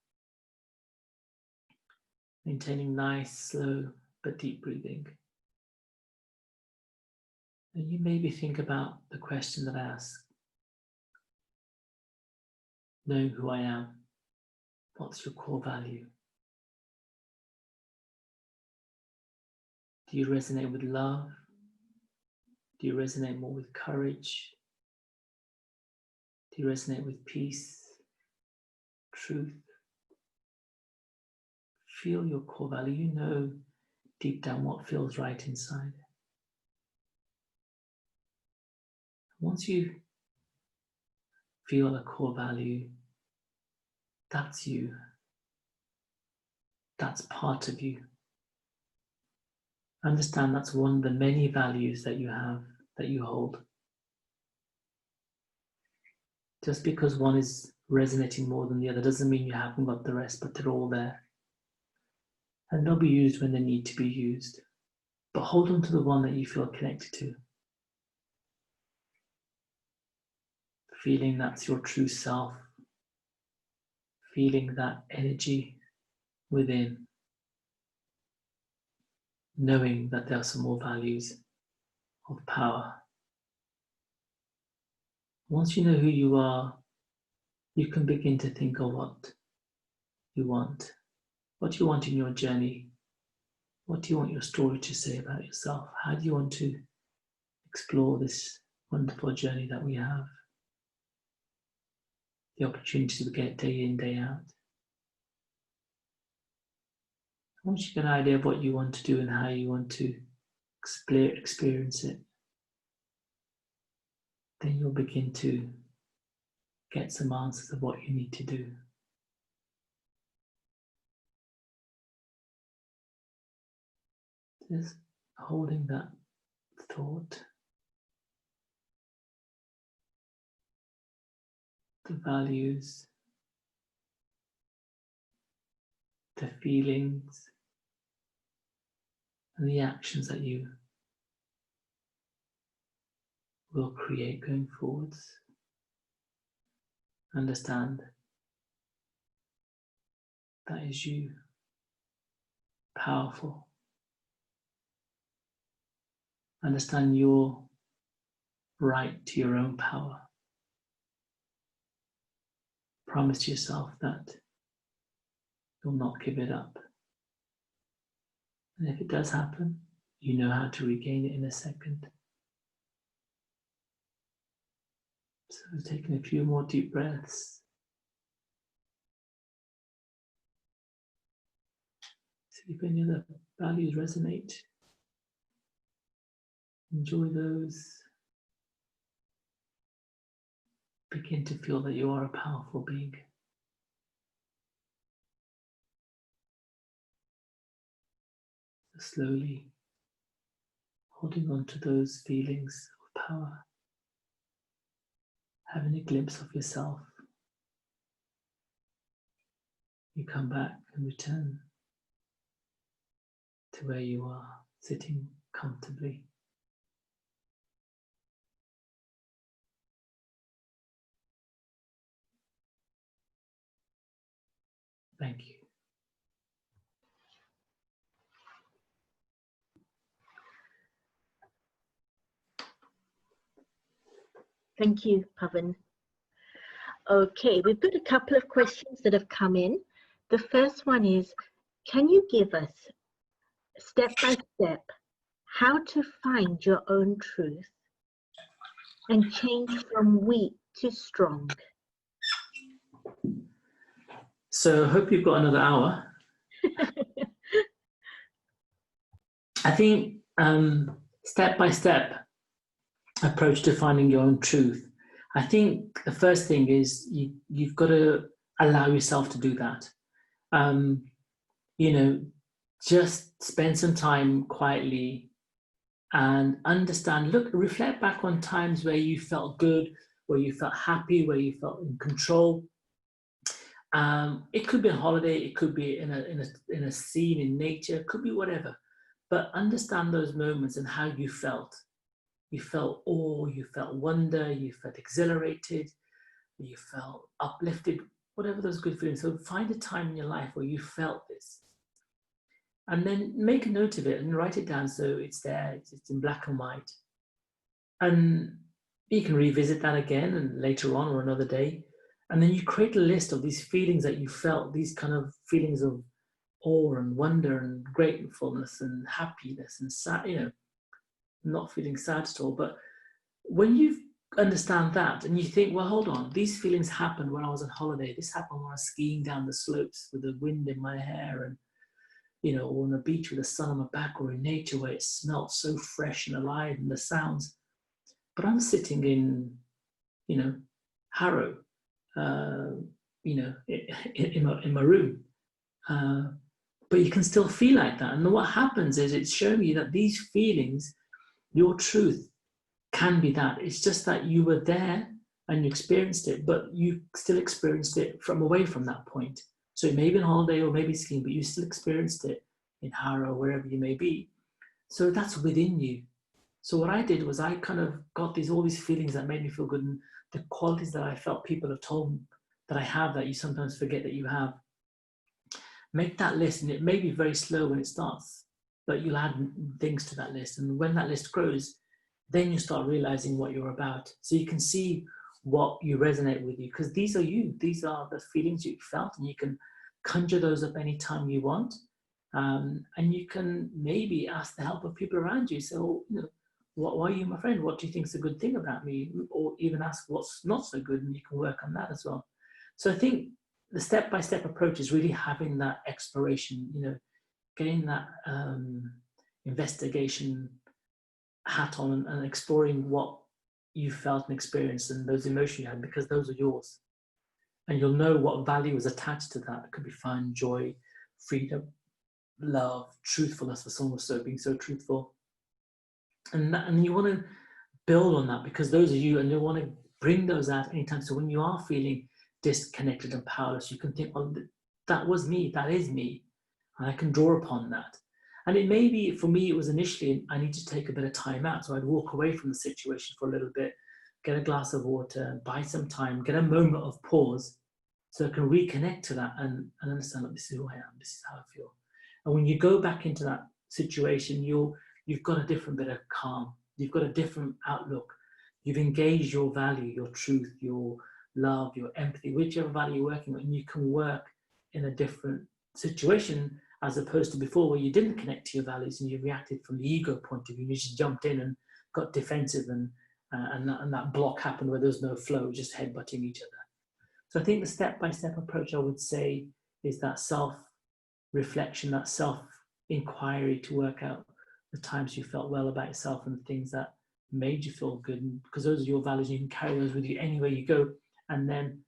Speaker 2: Maintaining nice, slow, but deep breathing. And you maybe think about the question that I asked. Knowing who I am. What's your core value? Do you resonate with love? Do you resonate more with courage? Do you resonate with peace, truth? Feel your core value. You know deep down what feels right inside. Once you feel a core value, that's you. That's part of you. Understand that's one of the many values that you have, that you hold. Just because one is resonating more than the other doesn't mean you haven't got the rest, but they're all there. And they'll be used when they need to be used. But hold on to the one that you feel connected to. Feeling that's your true self. Feeling that energy within. Knowing that there are some more values of power. Once you know who you are, you can begin to think of what you want. What do you want in your journey? What do you want your story to say about yourself? How do you want to explore this wonderful journey that we have? The opportunity to get day in, day out. Once you get an idea of what you want to do and how you want to experience it, then you'll begin to get some answers of what you need to do. Just holding that thought, the values, the feelings, and the actions that you will create going forwards. Understand that is you, powerful. Understand your right to your own power. Promise yourself that you'll not give it up. And if it does happen, you know how to regain it in a second. So taking a few more deep breaths. See if any other values resonate. Enjoy those. Begin to feel that you are a powerful being. Slowly holding on to those feelings of power. Having a glimpse of yourself. You come back and return to where you are, sitting comfortably. Thank you.
Speaker 1: Thank you, Pavan. Okay, we've got a couple of questions that have come in. The first one is, can you give us step by step how to find your own truth and change from weak to strong?
Speaker 2: So I hope you've got another hour. I think step-by-step approach to finding your own truth. I think the first thing is you've got to allow yourself to do that. Just spend some time quietly and understand, reflect back on times where you felt good, where you felt happy, where you felt in control. It could be a holiday, it could be in a scene in nature, it could be whatever. But understand those moments and how you felt. You felt awe, you felt wonder, you felt exhilarated, you felt uplifted, whatever those good feelings. So find a time in your life where you felt this. And then make a note of it and write it down so it's there, it's in black and white. And you can revisit that again and later on or another day. And then you create a list of these feelings that you felt, these kind of feelings of awe and wonder and gratefulness and happiness and sad, not feeling sad at all. But when you understand that and you think, well, hold on, these feelings happened when I was on holiday. This happened when I was skiing down the slopes with the wind in my hair and, or on a beach with the sun on my back or in nature where it smelled so fresh and alive and the sounds. But I'm sitting in, Harrow, in my room. But you can still feel like that. And what happens is it's showing you that these feelings, your truth, can be that. It's just that you were there and you experienced it, but you still experienced it from away from that point. So it may be on holiday or maybe skiing, but you still experienced it in Harrow, wherever you may be. So that's within you. So what I did was I kind of got all these feelings that made me feel good, and the qualities that I felt people have told me that I have that you sometimes forget that you have. Make that list, and it may be very slow when it starts, but you'll add things to that list. And when that list grows, then you start realizing what you're about. So you can see what you resonate with you, because these are you. These are the feelings you felt, and you can conjure those up anytime you want. And you can maybe ask the help of people around you. So, why are you my friend? What do you think is a good thing about me? Or even ask what's not so good, and you can work on that as well. So I think the step-by-step approach is really having that exploration, getting that investigation hat on and exploring what you felt and experienced and those emotions you had, because those are yours. And you'll know what value is attached to that. It could be fun, joy, freedom, love, truthfulness for someone was so being so truthful. And you want to build on that, because those are you, and you want to bring those out anytime. So when you are feeling disconnected and powerless, you can think, well, that was me, that is me, and I can draw upon that. And it may be, for me, it was initially, I need to take a bit of time out. So I'd walk away from the situation for a little bit, get a glass of water, buy some time, get a moment of pause, so I can reconnect to that and understand that this is who I am, this is how I feel. And when you go back into that situation, you've got a different bit of calm. You've got a different outlook. You've engaged your value, your truth, your love, your empathy, whichever value you're working on, and you can work in a different situation, as opposed to before, where you didn't connect to your values and you reacted from the ego point of view. You just jumped in and got defensive, and that block happened where there was no flow, just headbutting each other. So I think the step-by-step approach, I would say, is that self-reflection, that self-inquiry, to work out the times you felt well about yourself and the things that made you feel good, because those are your values. You can carry those with you anywhere you go, and then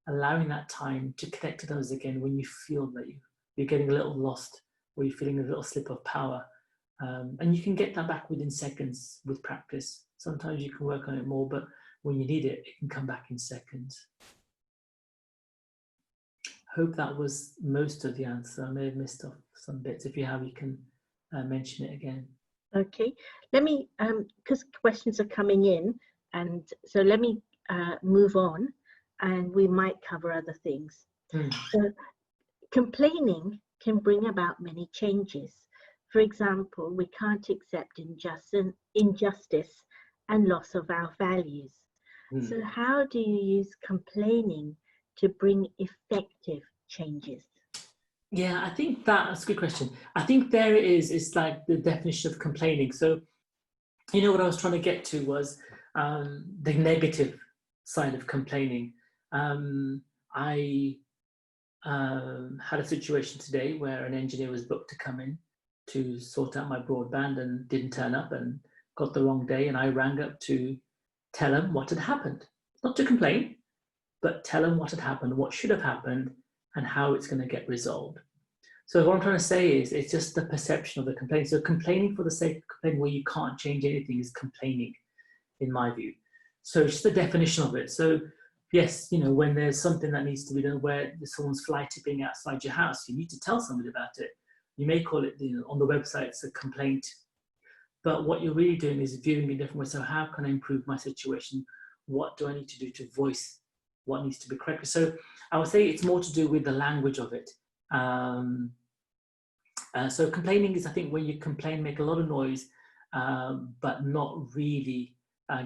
Speaker 2: allowing that time to connect to those again when you feel that you're getting a little lost, or you're feeling a little slip of power. And you can get that back within seconds with practice. Sometimes you can work on it more, but when you need it, it can come back in seconds. Hope that was most of the answer. I may have missed off some bits. If you have, you can mention it again.
Speaker 1: Okay, let me, because questions are coming in, and so let me move on, and we might cover other things. So complaining can bring about many changes. For example, we can't accept injustice and loss of our values. So how do you use complaining to bring effective changes?
Speaker 2: Yeah, I think that's a good question. I think there it is. It's like the definition of complaining. So, you know, what I was trying to get to was the negative side of complaining. I had a situation today where an engineer was booked to come in to sort out my broadband and didn't turn up and got the wrong day. And I rang up to tell him what had happened. Not to complain, but tell him what had happened, what should have happened, and how it's going to get resolved. So what I'm trying to say is, it's just the perception of the complaint. So complaining for the sake of complaining where you can't change anything is complaining, in my view. So it's just the definition of it. So yes, you know, when there's something that needs to be done, where someone's fly tipping outside your house, you need to tell somebody about it. You may call it, you know, on the website, it's a complaint. But what you're really doing is viewing it a different way. So how can I improve my situation? What do I need to do to voice what needs to be corrected? So I would say it's more to do with the language of it. So complaining is, I think, when you complain, make a lot of noise, but not really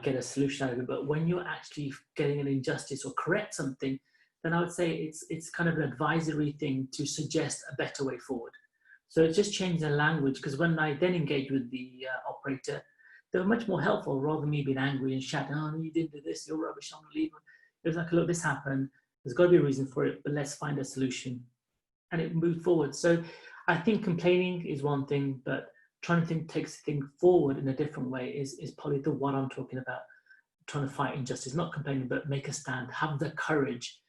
Speaker 2: get a solution out of it. But when you're actually getting an injustice or correct something, then I would say it's kind of an advisory thing to suggest a better way forward. So it's just changing the language, because when I then engage with the operator, they were much more helpful, rather than me being angry and shouting, "Oh, you didn't do this, you're rubbish, I'm leaving." It was like, look, this happened, there's got to be a reason for it, but let's find a solution. And it moved forward. So I think complaining is one thing, but trying to take things forward in a different way is probably the one I'm talking about. Trying to fight injustice, not complaining, but make a stand, have the courage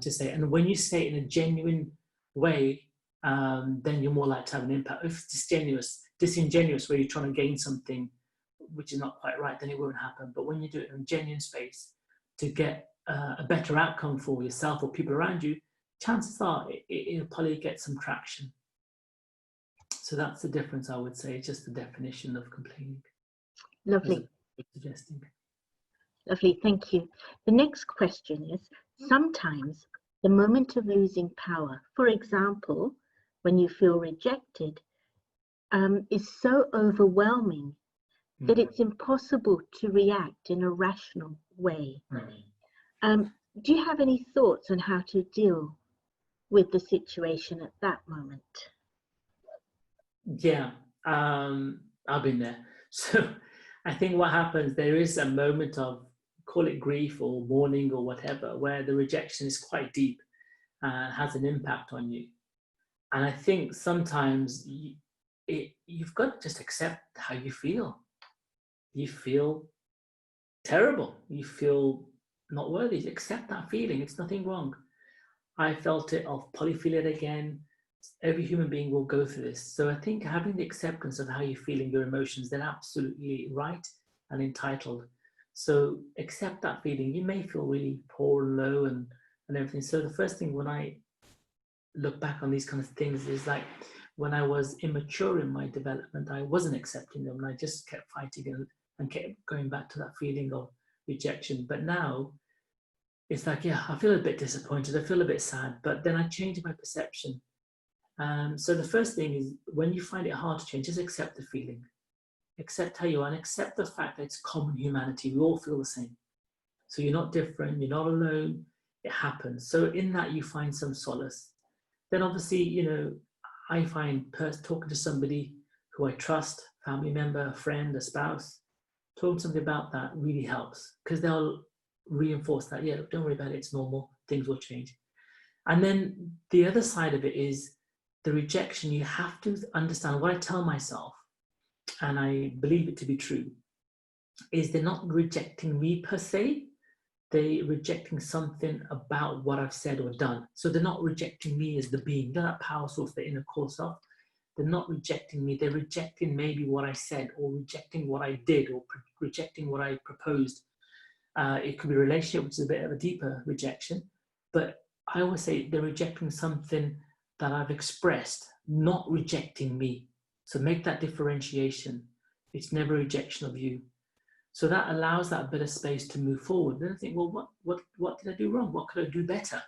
Speaker 2: to say it. And when you say it in a genuine way, then you're more likely to have an impact. If it's disingenuous, where you're trying to gain something which is not quite right, then it won't happen. But when you do it in a genuine space to get a better outcome for yourself or people around you, chances are it'll probably get some traction. So that's the difference, I would say, just the definition of complaining.
Speaker 1: Lovely.
Speaker 2: Suggesting.
Speaker 1: Lovely, thank you. The next question is, sometimes the moment of losing power, for example, when you feel rejected, is so overwhelming that it's impossible to react in a rational way. Do you have any thoughts on how to deal with the situation at that moment?
Speaker 2: Yeah, I've been there. So I think what happens, there is a moment of, call it grief or mourning or whatever, where the rejection is quite deep and has an impact on you. And I think sometimes you've got to just accept how you feel. You feel terrible. You feel not worthy. Accept that feeling. It's nothing wrong. I felt it. I'll probably feel it again. every human being will go through this. So I think having the acceptance of how you're feeling, your emotions, they're absolutely right and entitled. So accept that feeling. You may feel really poor and low and everything. So the first thing when I look back on these kind of things is like when I was immature in my development, I wasn't accepting them and I just kept fighting and kept going back to that feeling of rejection. But now it's like, yeah, I feel a bit disappointed, I feel a bit sad, but then I change my perception. So the first thing is when you find it hard to change, just accept the feeling. Accept how you are and accept the fact that it's common humanity. We all feel the same. So you're not different, you're not alone, it happens. So in that you find some solace. Then obviously, I find talking to somebody who I trust, family member, a friend, a spouse, talking to somebody about that really helps because they'll reinforce that, yeah, don't worry about it, it's normal, things will change. And then the other side of it is the rejection. You have to understand what I tell myself, and I believe it to be true, is they're not rejecting me per se, they're rejecting something about what I've said or done. So they're not rejecting me as the being, they're that power source, the inner core self. They're not rejecting me, they're rejecting maybe what I said or rejecting what I did or rejecting what I proposed. It could be a relationship, which is a bit of a deeper rejection, but I always say they're rejecting something that I've expressed, not rejecting me. So make that differentiation. It's never a rejection of you. So that allows that bit of space to move forward. Then I think, well, what did I do wrong? What could I do better?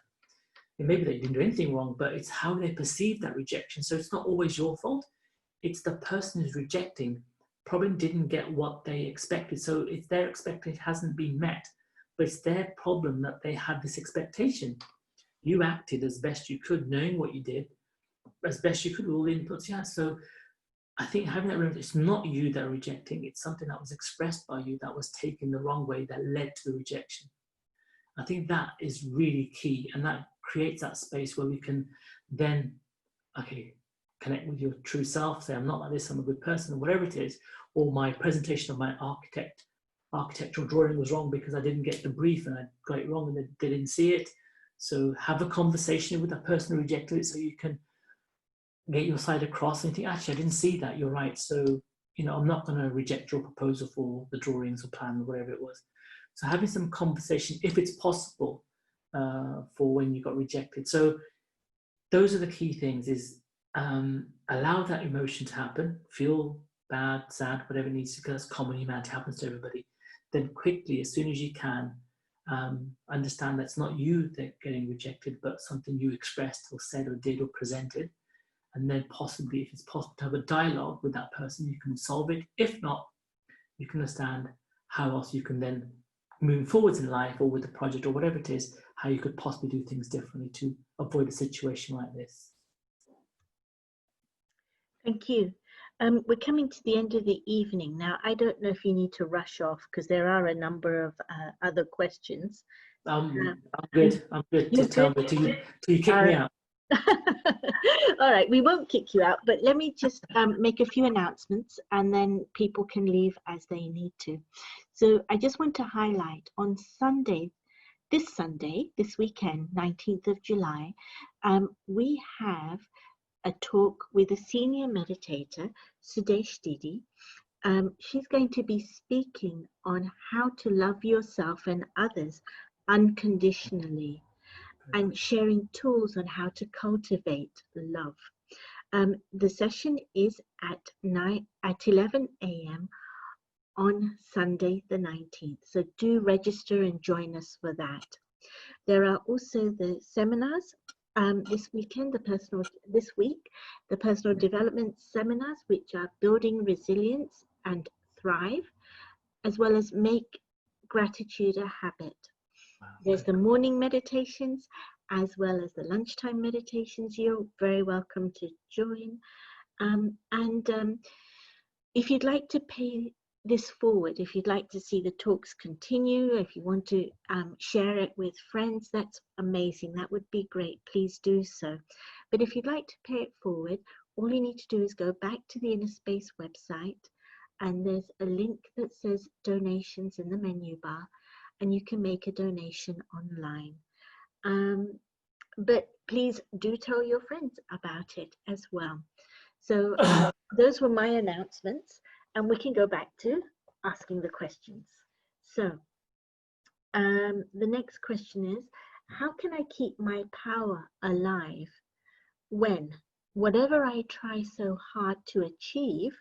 Speaker 2: And maybe they didn't do anything wrong, but it's how they perceive that rejection. So it's not always your fault. It's the person who's rejecting probably didn't get what they expected. So it's their expectation hasn't been met, but it's their problem that they had this expectation. You acted as best you could, knowing what you did, as best you could with all the inputs you had. So I think having that realization, it's not you that are rejecting, it's something that was expressed by you that was taken the wrong way that led to the rejection. I think that is really key, and that creates that space where we can then, okay, connect with your true self, say, I'm not like this, I'm a good person, or whatever it is, or my presentation of my architectural drawing was wrong because I didn't get the brief and I got it wrong and they didn't see it. So have a conversation with that person who rejected it so you can get your side across and think, actually, I didn't see that, you're right. So, I'm not going to reject your proposal for the drawings or plan or whatever it was. So having some conversation, if it's possible, for when you got rejected. So those are the key things, is allow that emotion to happen, feel bad, sad, whatever it needs to, because common humanity, happens to everybody. Then quickly, as soon as you can, understand that's not you that getting rejected, but something you expressed or said or did or presented. And then possibly, if it's possible to have a dialogue with that person, you can solve it. If not, you can understand how else you can then move forwards in life or with the project or whatever it is, how you could possibly do things differently to avoid a situation like this.
Speaker 1: Thank you. We're coming to the end of the evening now. I don't know if you need to rush off because there are a number of other questions.
Speaker 2: I'm good. I'm good to tell me till you kick me out.
Speaker 1: All right, we won't kick you out, but let me just make a few announcements and then people can leave as they need to. So I just want to highlight on Sunday, this weekend, 19th of July, we have a talk with a senior meditator, Sudesh Didi. She's going to be speaking on how to love yourself and others unconditionally, and sharing tools on how to cultivate love. The session is at 11 a.m. on Sunday the 19th. So do register and join us for that. There are also the seminars this week, the personal development seminars, which are building resilience and thrive, as well as make gratitude a habit. There's the morning meditations as well as the lunchtime meditations. You're very welcome to join. If you'd like to pay this forward, if you'd like to see the talks continue, if you want to share it with friends, that's amazing. That would be great. Please do so. But if you'd like to pay it forward, all you need to do is go back to the Inner Space website, and there's a link that says donations in the menu bar, and you can make a donation online. But please do tell your friends about it as well. So those were my announcements, and we can go back to asking the questions. So the next question is, how can I keep my power alive when whatever I try so hard to achieve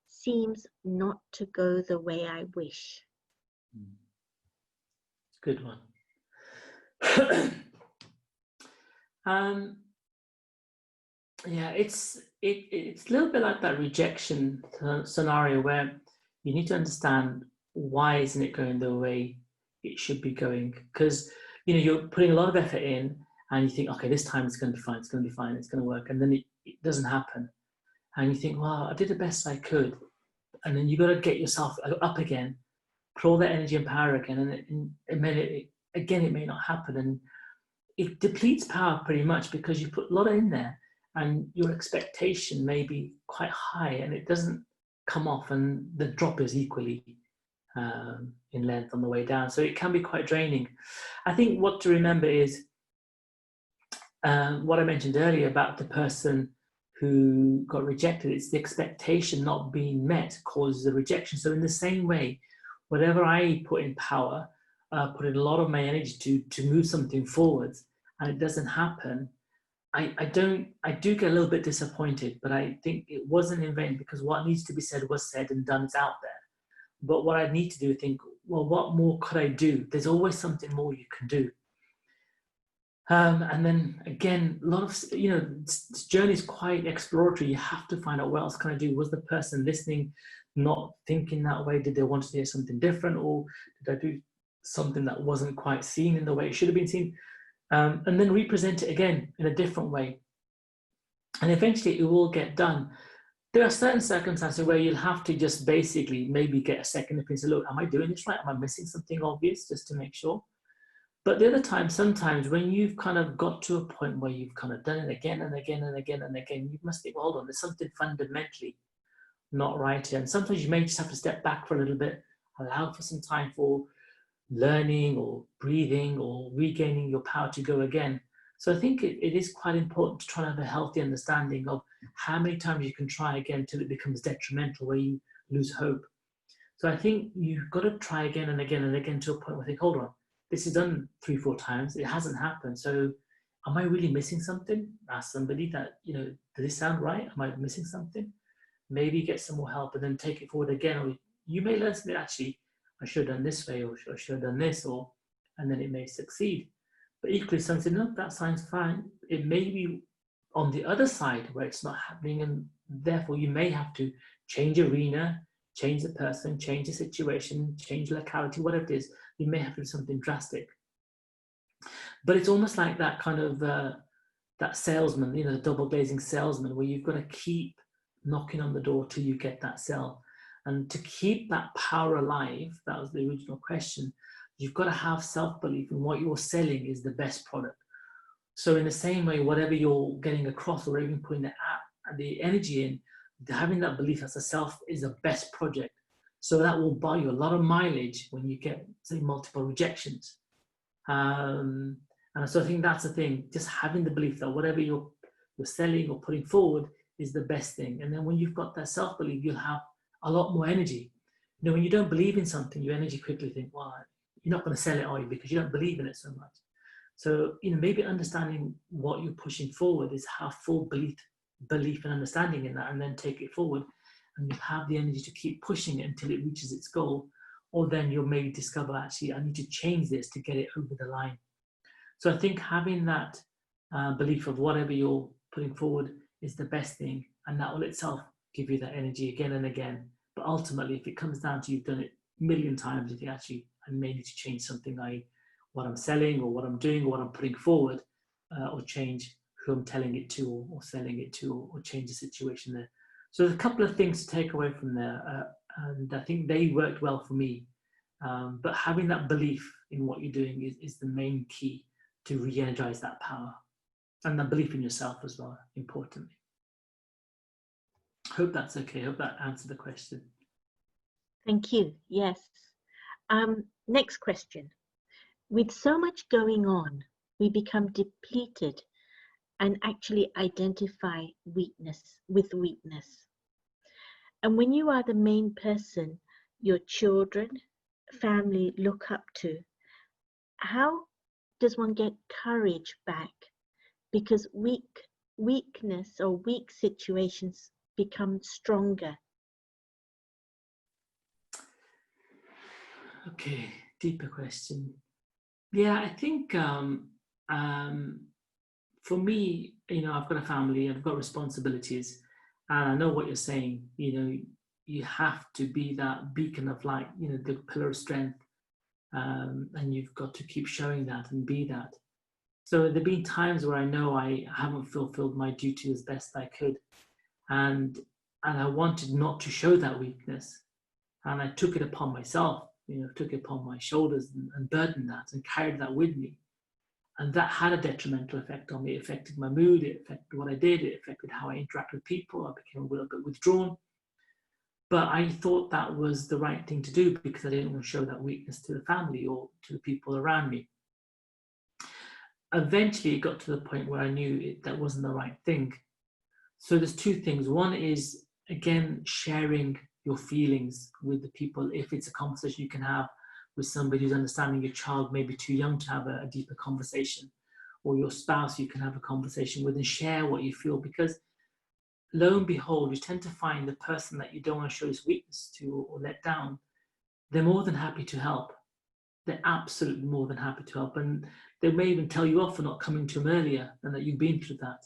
Speaker 1: seems not to go the way I wish?
Speaker 2: Good one. Yeah, it's a little bit like that rejection scenario where you need to understand why isn't it going the way it should be going, because you're putting a lot of effort in and you think, okay, this time it's going to be fine, it's going to be fine, it's going to work, and then it doesn't happen, and you think, well, I did the best I could, and then you got to get yourself up again, put all that energy and power again, and it may not happen, and it depletes power pretty much because you put a lot in there and your expectation may be quite high and it doesn't come off, and the drop is equally in length on the way down. So it can be quite draining. I think what to remember is what I mentioned earlier about the person who got rejected. It's the expectation not being met causes the rejection. So in the same way, whatever I put in power, put in a lot of my energy to move something forwards, and it doesn't happen, I do get a little bit disappointed, but I think it wasn't in vain because what needs to be said was said and done, it's out there. But what I need to do, think, well, what more could I do? There's always something more you can do. And then again, a lot of, this journey is quite exploratory. You have to find out what else can I do? Was the person listening not thinking that way? Did they want to hear something different? Or did I do something that wasn't quite seen in the way it should have been seen? And then represent it again in a different way. And eventually it will get done. There are certain circumstances where you'll have to just basically maybe get a second opinion. Say, look, am I doing this right? Am I missing something obvious, just to make sure? But the other time, sometimes when you've kind of got to a point where you've kind of done it again and again and again and again, you must think, well, hold on, there's something fundamentally not right here. And sometimes you may just have to step back for a little bit, allow for some time for learning or breathing or regaining your power to go again. So I think it is quite important to try and have a healthy understanding of how many times you can try again till it becomes detrimental, where you lose hope. So I think you've got to try again and again and again to a point where you think, hold on, this is done 3-4 times, it hasn't happened. So am I really missing something? Ask somebody that, does this sound right? Am I missing something? Maybe get some more help and then take it forward again. Or you may learn something, actually, I should have done this way, or I should have done this, and then it may succeed. But equally, something, no, that sounds fine. It may be on the other side where it's not happening, and therefore you may have to change arena, change the person, change the situation, change locality, whatever it is. You may have to do something drastic. But it's almost like that kind of that salesman, the double glazing salesman, where you've got to keep knocking on the door till you get that sale. And to keep that power alive, that was the original question, you've got to have self-belief in what you're selling is the best product. So in the same way, whatever you're getting across or even putting the energy in, having that belief that the self is the best project. So that will buy you a lot of mileage when you get, say, multiple rejections. And so I think that's the thing, just having the belief that whatever you're selling or putting forward is the best thing. And then when you've got that self-belief, you'll have a lot more energy. When you don't believe in something, your energy quickly think, well, you're not going to sell it, are you? Because you don't believe in it so much. So, maybe understanding what you're pushing forward is have full belief and understanding in that, and then take it forward. And you have the energy to keep pushing it until it reaches its goal. Or then you'll maybe discover, actually, I need to change this to get it over the line. So I think having that belief of whatever you're putting forward is the best thing, and that will itself give you that energy again and again. But ultimately, if it comes down to you've done it a million times, you think, actually, I may need to change something, what I'm selling or what I'm doing or what I'm putting forward, or change who I'm telling it to or selling it to, or change the situation there. So there's a couple of things to take away from there, and I think they worked well for me. But having that belief in what you're doing is the main key to re-energize that power, and that belief in yourself as well, importantly. Hope that's okay. Hope that answered the question.
Speaker 1: Thank you. Yes. Next question. With so much going on, we become depleted and actually identify weakness with weakness. And when you are the main person your children, family look up to, how does one get courage back? Because weakness or weak situations become stronger.
Speaker 2: Okay, deeper question. Yeah, I think for me, I've got a family, I've got responsibilities, and I know what you're saying. You have to be that beacon of light, the pillar of strength, and you've got to keep showing that and be that. So there've been times where I know I haven't fulfilled my duty as best I could, and I wanted not to show that weakness, and I took it upon myself. Took it upon my shoulders and burdened that and carried that with me. And that had a detrimental effect on me. It affected my mood, it affected what I did, it affected how I interact with people. I became a little bit withdrawn. But I thought that was the right thing to do because I didn't want to show that weakness to the family or to the people around me. Eventually, it got to the point where I knew that wasn't the right thing. So there's two things. One is, again, sharing your feelings with the people. If it's a conversation you can have with somebody who's understanding, your child may be too young to have a deeper conversation, or your spouse you can have a conversation with and share what you feel, because lo and behold, you tend to find the person that you don't want to show this weakness to or let down, they're more than happy to help. They're absolutely more than happy to help. And they may even tell you off for not coming to them earlier and that you've been through that.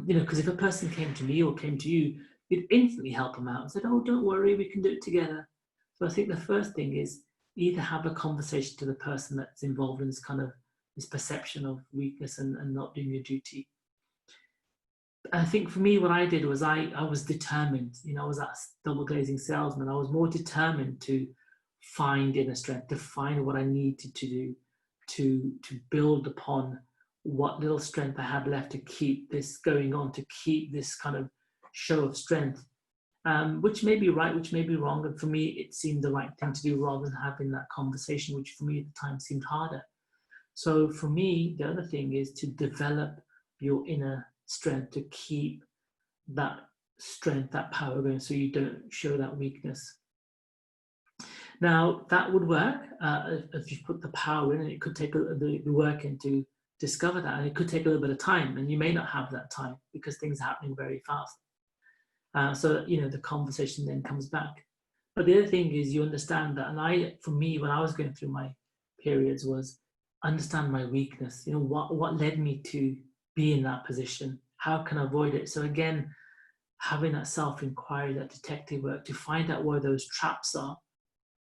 Speaker 2: Because if a person came to me or came to you, you'd instantly help them out and said, oh, don't worry, we can do it together. So I think the first thing is either have a conversation to the person that's involved in this perception of weakness and not doing your duty. I think for me, what I did was I was determined. I was that double glazing salesman. I was more determined to find inner strength, to find what I needed to do, to build upon what little strength I had left to keep this going on, to keep this kind of show of strength, which may be right, which may be wrong. And for me, it seemed the right thing to do rather than having that conversation, which for me at the time seemed harder. So for me, the other thing is to develop your inner strength, to keep that strength, that power going, so you don't show that weakness. Now, that would work if you put the power in, and it could take the work in to discover that, and it could take a little bit of time, and you may not have that time because things are happening very fast. So the conversation then comes back. But the other thing is you understand that, and for me, when I was going through my periods, was understand my weakness. What led me to be in that position? How can I avoid it? So again, having that self-inquiry, that detective work to find out where those traps are,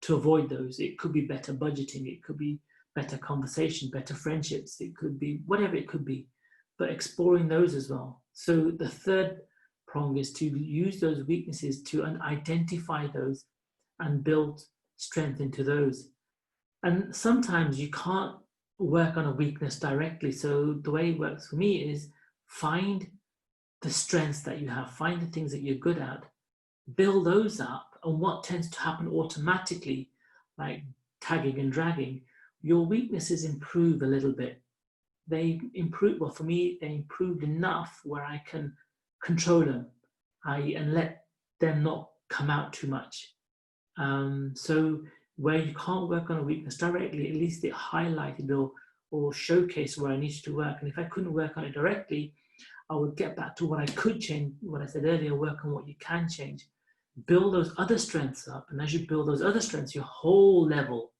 Speaker 2: to avoid those. It could be better budgeting, it could be better conversation, better friendships, it could be whatever it could be, but exploring those as well. So the third prong is to use those weaknesses to identify those and build strength into those. And sometimes you can't work on a weakness directly. So the way it works for me is find the strengths that you have, find the things that you're good at, build those up. And what tends to happen automatically, like tagging and dragging, your weaknesses improve a little bit. They improve, well, for me, they improved enough where I can control them and let them not come out too much. So where you can't work on a weakness directly, at least it highlighted or showcased where I needed to work. And if I couldn't work on it directly, I would get back to what I could change, what I said earlier, work on what you can change. Build those other strengths up. And as you build those other strengths, your whole level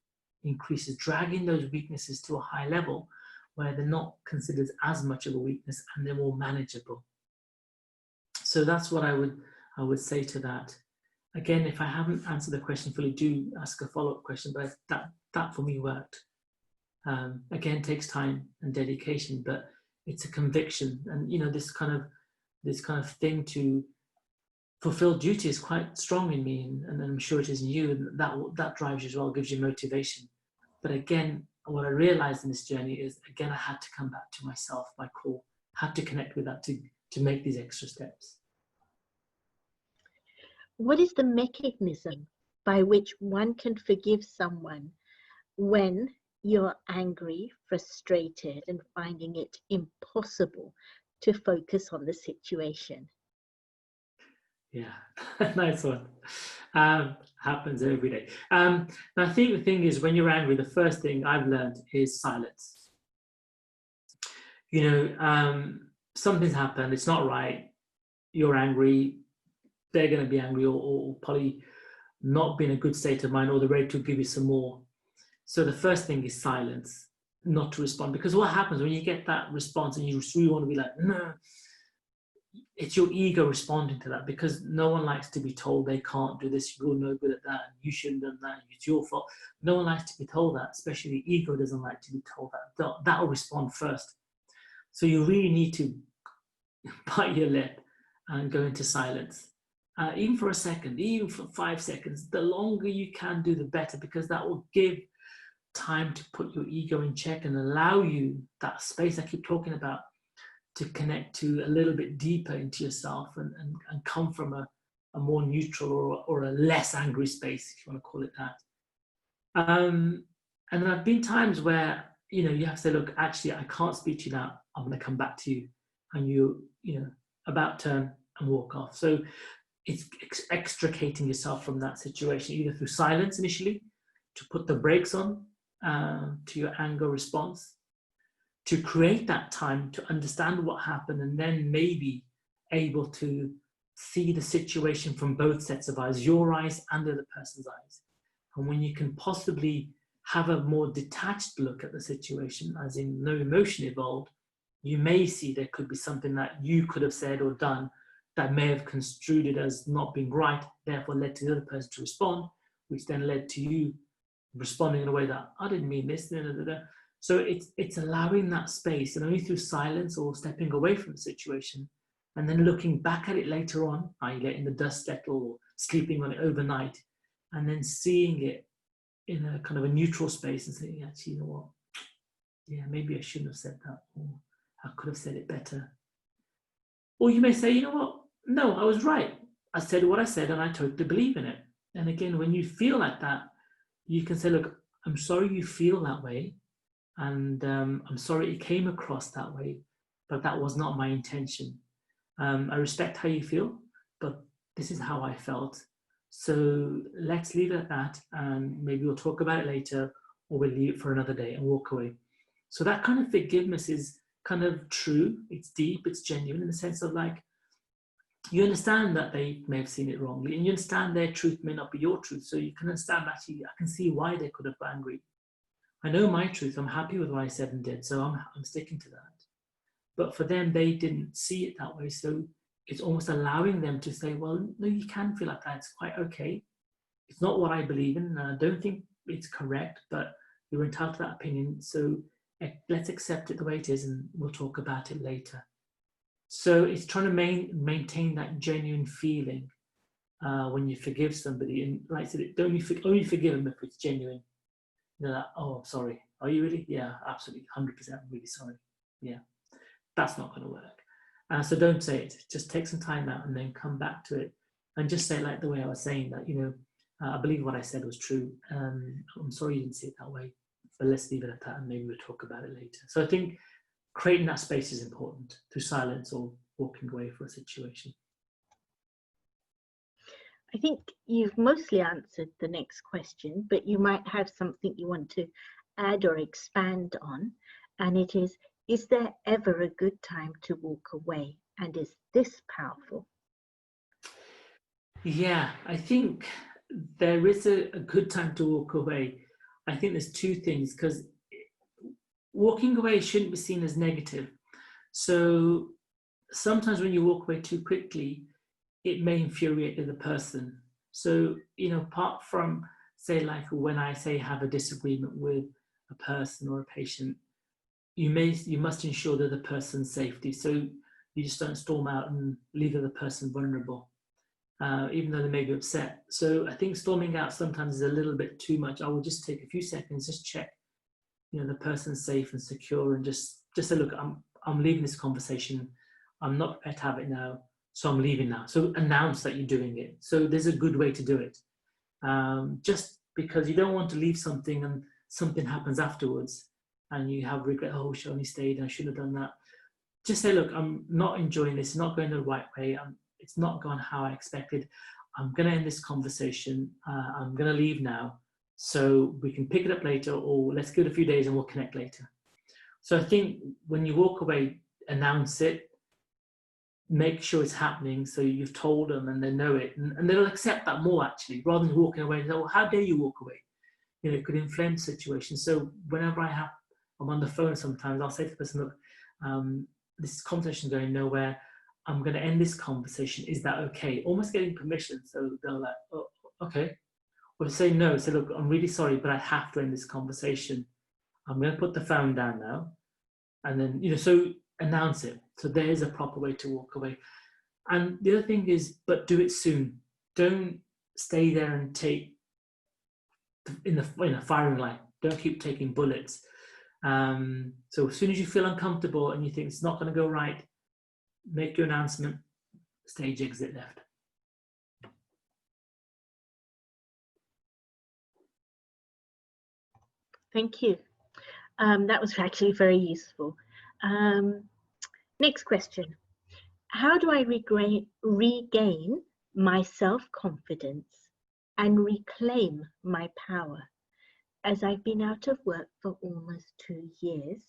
Speaker 2: increases, dragging those weaknesses to a high level where they're not considered as much of a weakness and they're more manageable. So that's what I would say to that. Again, if I haven't answered the question fully, do ask a follow-up question, but that for me worked. Again, takes time and dedication, but it's a conviction. And this kind of thing to fulfill duty is quite strong in me, and I'm sure it is in you, and that drives you as well, gives you motivation. But again, what I realized in this journey is, again, I had to come back to myself, my core, had to connect with that to make these extra steps.
Speaker 1: What is the mechanism by which one can forgive someone when you're angry, frustrated, and finding it impossible to focus on the situation.
Speaker 2: Yeah, nice one. Happens every day. And I think the thing is, when you're angry, the first thing I've learned is silence. Something's happened, it's not right, you're angry, they're going to be angry, or probably not be in a good state of mind, or they're ready to give you some more. So the first thing is silence, not to respond. Because what happens when you get that response and you really want to be like, no, it's your ego responding to that, because no one likes to be told they can't do this, you're no good at that, you shouldn't have done that, it's your fault. No one likes to be told that, especially the ego doesn't like to be told that. That'll respond first. So you really need to bite your lip and go into silence. Even for a second, even for 5 seconds, the longer you can do, the better, because that will give time to put your ego in check and allow you that space I keep talking about to connect to a little bit deeper into yourself and come from a more neutral or a less angry space, if you want to call it that. And there have been times where, you have to say, look, actually, I can't speak to you now. I'm going to come back to you. And you about turn and walk off. So it's extricating yourself from that situation, either through silence initially, to put the brakes on to your anger response, to create that time to understand what happened, and then maybe able to see the situation from both sets of eyes, your eyes and the other person's eyes. And when you can possibly have a more detached look at the situation, as in no emotion involved, you may see there could be something that you could have said or done that may have construed it as not being right, therefore led to the other person to respond, which then led to you responding in a way that, I didn't mean this, da, da, da, da. So it's allowing that space, and only through silence or stepping away from the situation, and then looking back at it later on, i.e. letting the dust settle or sleeping on it overnight, and then seeing it in a kind of a neutral space and saying, actually, you know what? Yeah, maybe I shouldn't have said that, or I could have said it better. Or you may say, you know what? No, I was right. I said what I said and I totally believe in it. And again, when you feel like that, you can say, look, I'm sorry you feel that way. And I'm sorry it came across that way, but that was not my intention. I respect how you feel, but this is how I felt. So let's leave it at that, and maybe we'll talk about it later, or we'll leave it for another day and walk away. So that kind of forgiveness is kind of true. It's deep, it's genuine, in the sense of, like, you understand that they may have seen it wrongly, and you understand their truth may not be your truth. So you can understand, actually, I can see why they could have got angry. I know my truth. I'm happy with what I said and did, so I'm sticking to that. But for them, they didn't see it that way. So it's almost allowing them to say, well, no, you can feel like that. It's quite okay. It's not what I believe in. And I don't think it's correct, but you're entitled to that opinion. So let's accept it the way it is, and we'll talk about it later. So it's trying to maintain that genuine feeling when you forgive somebody. And like I said, only forgive them if it's genuine. They're like, oh, I'm sorry. Are you really? Yeah, absolutely. 100%. I'm really sorry. Yeah, that's not going to work. So don't say it. Just take some time out and then come back to it. And just say it like the way I was saying that, I believe what I said was true. I'm sorry you didn't see it that way. But let's leave it at that, and maybe we'll talk about it later. So I think creating that space is important, through silence or walking away for a situation.
Speaker 1: I think you've mostly answered the next question, but you might have something you want to add or expand on. And it is there ever a good time to walk away? And is this powerful?
Speaker 2: Yeah, I think there is a good time to walk away. I think there's two things, because walking away shouldn't be seen as negative. So sometimes when you walk away too quickly, it may infuriate the other person. So, apart from, say, like when I say have a disagreement with a person or a patient, you must ensure that the person's safety. So you just don't storm out and leave the other person vulnerable, even though they may be upset. So I think storming out sometimes is a little bit too much. I will just take a few seconds, just check, the person's safe and secure, and just say, look, I'm leaving this conversation. I'm not prepared to have it now. So I'm leaving now. So announce that you're doing it. So there's a good way to do it. Just because you don't want to leave something and something happens afterwards and you have regret, oh, I should only stayed, I should have done that. Just say, look, I'm not enjoying this, it's not going the right way, it's not gone how I expected. I'm going to end this conversation. I'm going to leave now, so we can pick it up later, or let's give it a few days and we'll connect later. So I think when you walk away, announce it, make sure it's happening, so you've told them and they know it, and they'll accept that more, actually, rather than walking away and say, well, how dare you walk away? You know, it could inflame the situation. So whenever I'm on the phone sometimes, I'll say to the person, look, this conversation is going nowhere. I'm going to end this conversation. Is that okay? Almost getting permission. So they're like, oh, okay. Or to say no, say, look, I'm really sorry, but I have to end this conversation. I'm going to put the phone down now. And then, you know, so announce it. So there's a proper way to walk away. And the other thing is, but do it soon. Don't stay there and take in a firing line. Don't keep taking bullets. So as soon as you feel uncomfortable and you think it's not going to go right, make your announcement, stage exit left.
Speaker 1: Thank you. That was actually very useful. Next question. How do I regain my self-confidence and reclaim my power, as I've been out of work for almost 2 years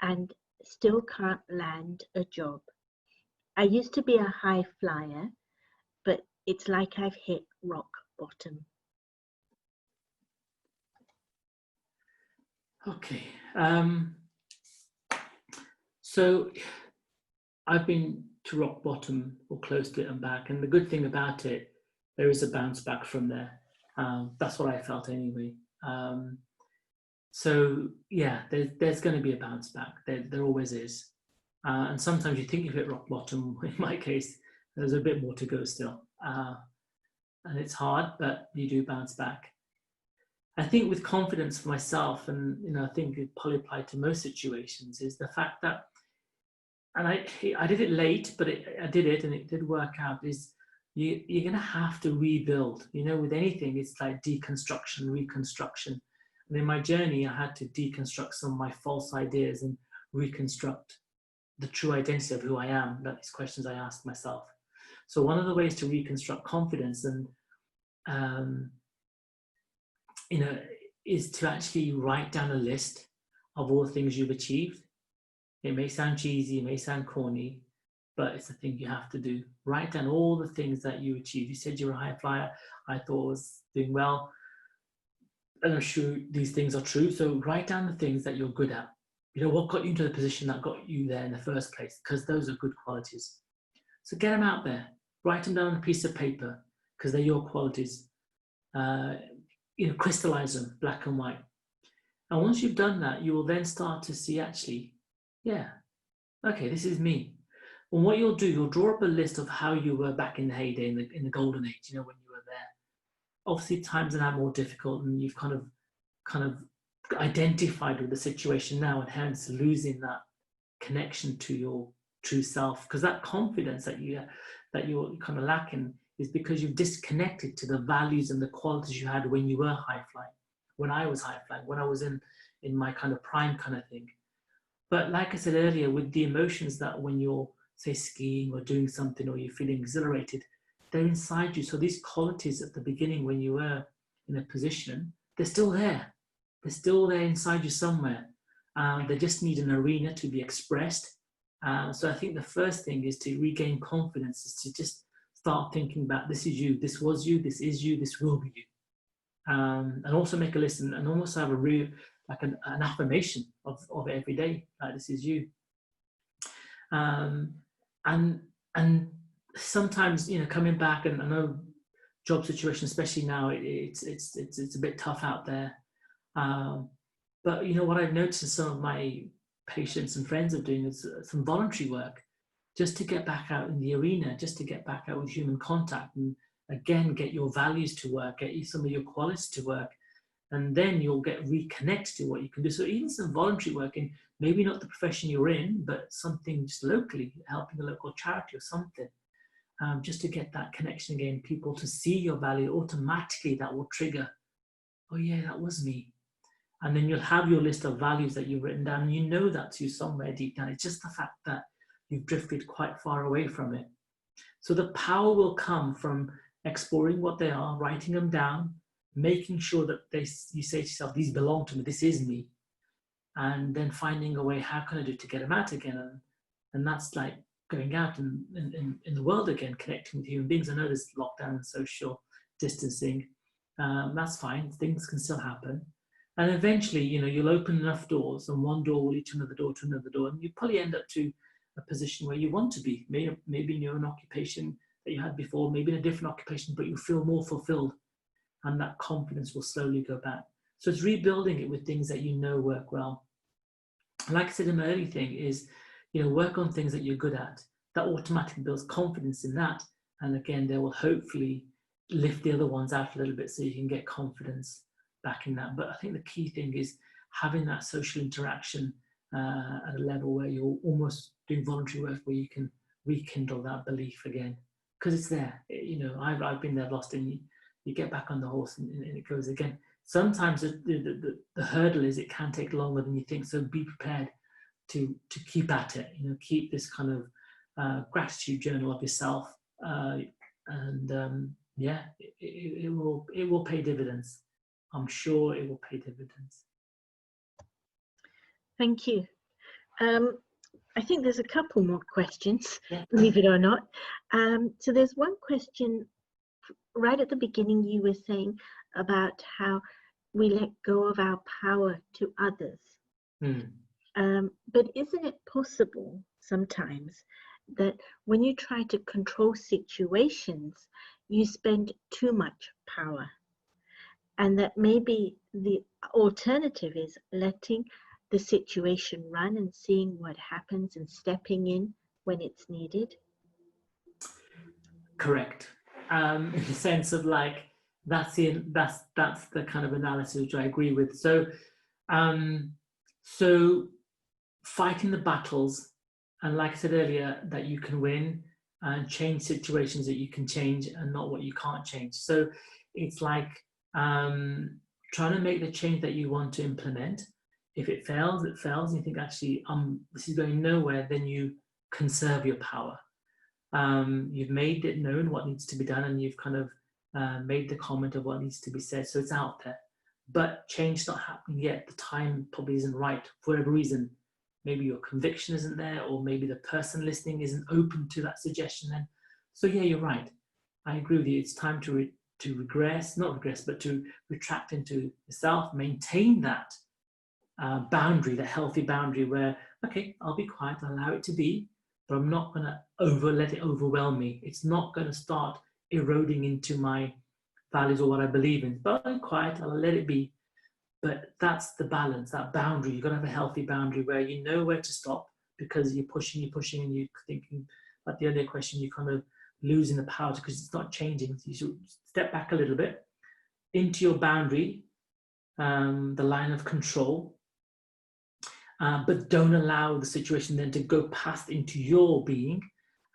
Speaker 1: and still can't land a job? I used to be a high flyer, but it's like I've hit rock bottom.
Speaker 2: Okay. So I've been to rock bottom or close to it and back. And the good thing about it, there is a bounce back from there. That's what I felt anyway. So yeah, there's going to be a bounce back. There always is. And sometimes you think you've hit rock bottom. In my case, there's a bit more to go still. And it's hard, but you do bounce back. I think with confidence for myself, and you know, I think it probably applied to most situations, is the fact that, and I did it late, but I did it and it did work out, is you're going to have to rebuild. You know, with anything, it's like deconstruction, reconstruction. And in my journey, I had to deconstruct some of my false ideas and reconstruct the true identity of who I am. That is questions I asked myself. So one of the ways to reconstruct confidence and you know, is to actually write down a list of all the things you've achieved. It may sound cheesy, it may sound corny, but it's the thing you have to do. Write down all the things that you achieved. You said you were a high flyer. I thought I was doing well. And I'm sure these things are true. So write down the things that you're good at. You know, what got you into the position that got you there in the first place, because those are good qualities. So get them out there. Write them down on a piece of paper, because they're your qualities. You know, crystallize them, black and white. And once you've done that, you will then start to see, actually, yeah, okay, this is me. And what you'll do, you'll draw up a list of how you were back in the heyday, in the golden age, you know, when you were there. Obviously, times are now more difficult, and you've kind of identified with the situation now, and hence losing that connection to your true self, because that confidence that you're kind of lacking is because you've disconnected to the values and the qualities you had when you were high flying, when I was high flying, when I was in my kind of prime kind of thing. But like I said earlier, with the emotions that when you're, say, skiing or doing something, or you're feeling exhilarated, they're inside you. So these qualities at the beginning, when you were in a position, they're still there. They're still there inside you somewhere. They just need an arena to be expressed. So I think the first thing is to regain confidence, is to just start thinking about, this is you, this was you, this is you, this will be you. And also make a list, and almost have an affirmation of every day, like, this is you. And sometimes, you know, coming back, and I know job situation, especially now, it's a bit tough out there. But you know what I've noticed in some of my patients and friends are doing is some voluntary work, just to get back out in the arena, just to get back out with human contact, and again, get your values to work, get some of your qualities to work, and then you'll get reconnected to what you can do. So even some voluntary work in maybe not the profession you're in, but something just locally, helping a local charity or something, just to get that connection again, people to see your value, automatically that will trigger, oh yeah, that was me. And then you'll have your list of values that you've written down, and you know that's you somewhere deep down. It's just the fact that you've drifted quite far away from it. So the power will come from exploring what they are, writing them down, making sure that you say to yourself, these belong to me, this is me. And then finding a way, how can I do to get them out again? And that's like going out in the world again, connecting with human beings. I know there's lockdown and social distancing. That's fine, things can still happen. And eventually, you'll open enough doors, and one door will lead to another door, and you probably end up to a position where you want to be, maybe in your own occupation that you had before, maybe in a different occupation, but you feel more fulfilled, and that confidence will slowly go back. So it's rebuilding it with things that you know work well. Like I said, an early thing is, work on things that you're good at. That automatically builds confidence in that, and again, they will hopefully lift the other ones out a little bit so you can get confidence back in that. But I think the key thing is having that social interaction at a level where you're almost doing voluntary work, where you can rekindle that belief again, because it's there. I've been there, lost, and you get back on the horse, and it goes again. Sometimes the hurdle is it can take longer than you think, so be prepared to keep at it. Keep this kind of gratitude journal of yourself, and it will pay dividends. I'm sure it will pay dividends.
Speaker 1: Thank you. I think there's a couple more questions, believe it or not. So there's one question right at the beginning. You were saying about how we let go of our power to others. But isn't it possible sometimes that when you try to control situations, you spend too much power? And that maybe the alternative is letting the situation run and seeing what happens and stepping in when it's needed?
Speaker 2: Correct. In the sense of like, that's the kind of analysis which I agree with. So fighting the battles, and like I said earlier, that you can win, and change situations that you can change, and not what you can't change. So it's like trying to make the change that you want to implement. If it fails, it fails, and you think, actually, this is going nowhere, then you conserve your power. You've made it known what needs to be done, and you've kind of made the comment of what needs to be said, so it's out there. But change's not happening yet. The time probably isn't right for whatever reason. Maybe your conviction isn't there, or maybe the person listening isn't open to that suggestion then. So yeah, you're right. I agree with you. It's time to retract into yourself, maintain that boundary, that healthy boundary where, okay, I'll be quiet, I'll allow it to be, but I'm not going to let it overwhelm me. It's not going to start eroding into my values or what I believe in. But I'm quiet, I'll let it be. But that's the balance, that boundary. You've got to have a healthy boundary where you know where to stop, because you're pushing, and you're thinking, like the earlier question, you're kind of losing the power because it's not changing. So you should step back a little bit into your boundary, the line of control, but don't allow the situation then to go past into your being,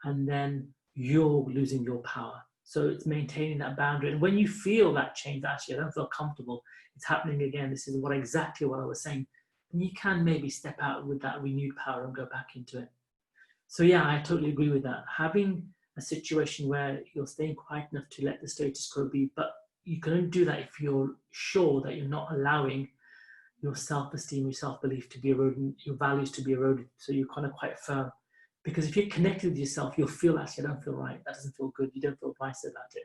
Speaker 2: and then you're losing your power. So it's maintaining that boundary. And when you feel that change, actually, I don't feel comfortable, it's happening again, this is exactly what I was saying, then you can maybe step out with that renewed power and go back into it. So yeah, I totally agree with that. Having a situation where you're staying quiet enough to let the status quo be, but you can only do that if you're sure that you're not allowing your self-esteem, your self-belief to be eroded, your values to be eroded. So you're kind of quite firm. Because if you're connected with yourself, you'll feel, actually, I don't feel right. That doesn't feel good. You don't feel nice about it.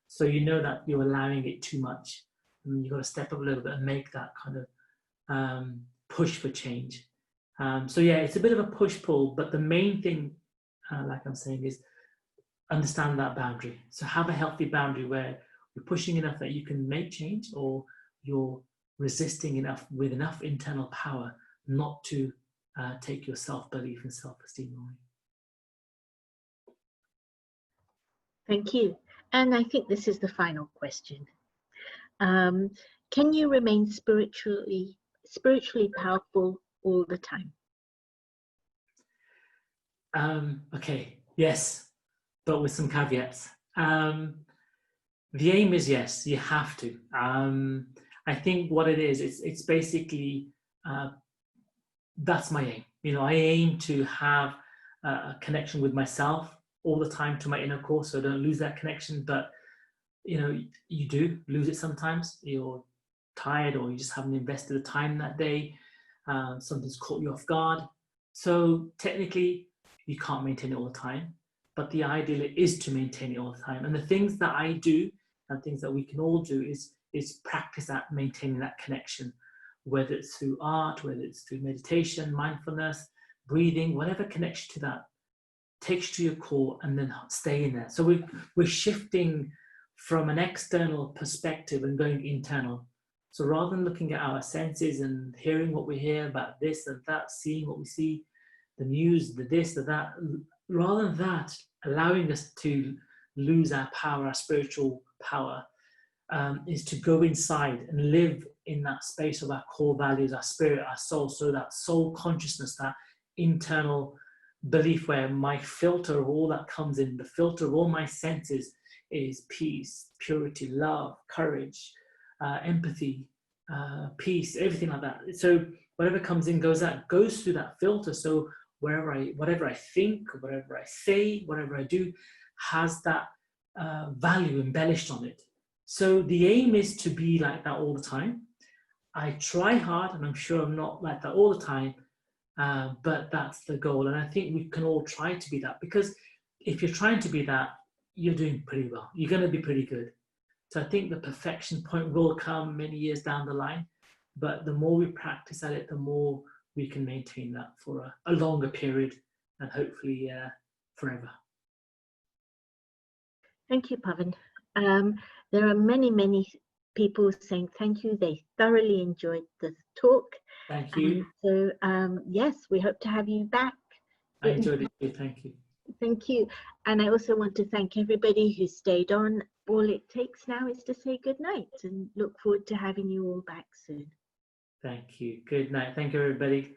Speaker 2: So you know that you're allowing it too much. And you've got to step up a little bit and make that kind of push for change. So yeah, it's a bit of a push-pull, but the main thing, like I'm saying, is understand that boundary. So have a healthy boundary where you're pushing enough that you can make change, or you're resisting enough with enough internal power not to take your self-belief and self-esteem away.
Speaker 1: Thank you. And I think this is the final question. Can you remain spiritually powerful all the time?
Speaker 2: Okay, yes, but with some caveats. The aim is yes, you have to. I think what it is, it's basically, that's my aim. You know, I aim to have a connection with myself all the time, to my inner core, so I don't lose that connection. But you know, you do lose it sometimes. You're tired, or you just haven't invested the time that day. Something's caught you off guard. So technically, you can't maintain it all the time. But the ideal is to maintain it all the time. And the things that I do, and things that we can all do, is practice at maintaining that connection, whether it's through art, whether it's through meditation, mindfulness, breathing, whatever connects you to that, takes you to your core, and then stay in there. So we're shifting from an external perspective and going internal. So rather than looking at our senses and hearing what we hear about this and that, seeing what we see, the news, the this, the that, rather than that, allowing us to lose our power, our spiritual power, is to go inside and live in that space of our core values, our spirit, our soul. So that soul consciousness, that internal belief where my filter of all that comes in, the filter of all my senses is peace, purity, love, courage, empathy, peace, everything like that. So whatever comes in goes out, goes through that filter. So whatever I think, whatever I say, whatever I do, has that value embellished on it. So the aim is to be like that all the time. I try hard, and I'm sure I'm not like that all the time, but that's the goal. And I think we can all try to be that, because if you're trying to be that, you're doing pretty well. You're going to be pretty good. So I think the perfection point will come many years down the line, but the more we practice at it, the more we can maintain that for a longer period, and hopefully forever.
Speaker 1: Thank you, Pavan. There are many people saying thank you. They thoroughly enjoyed the talk.
Speaker 2: Thank you.
Speaker 1: So yes, we hope to have you back.
Speaker 2: I enjoyed it too. Thank you.
Speaker 1: Thank you. And I also want to thank everybody who stayed on. All it takes now is to say good night, and look forward to having you all back soon.
Speaker 2: Thank you. Good night. Thank you, everybody.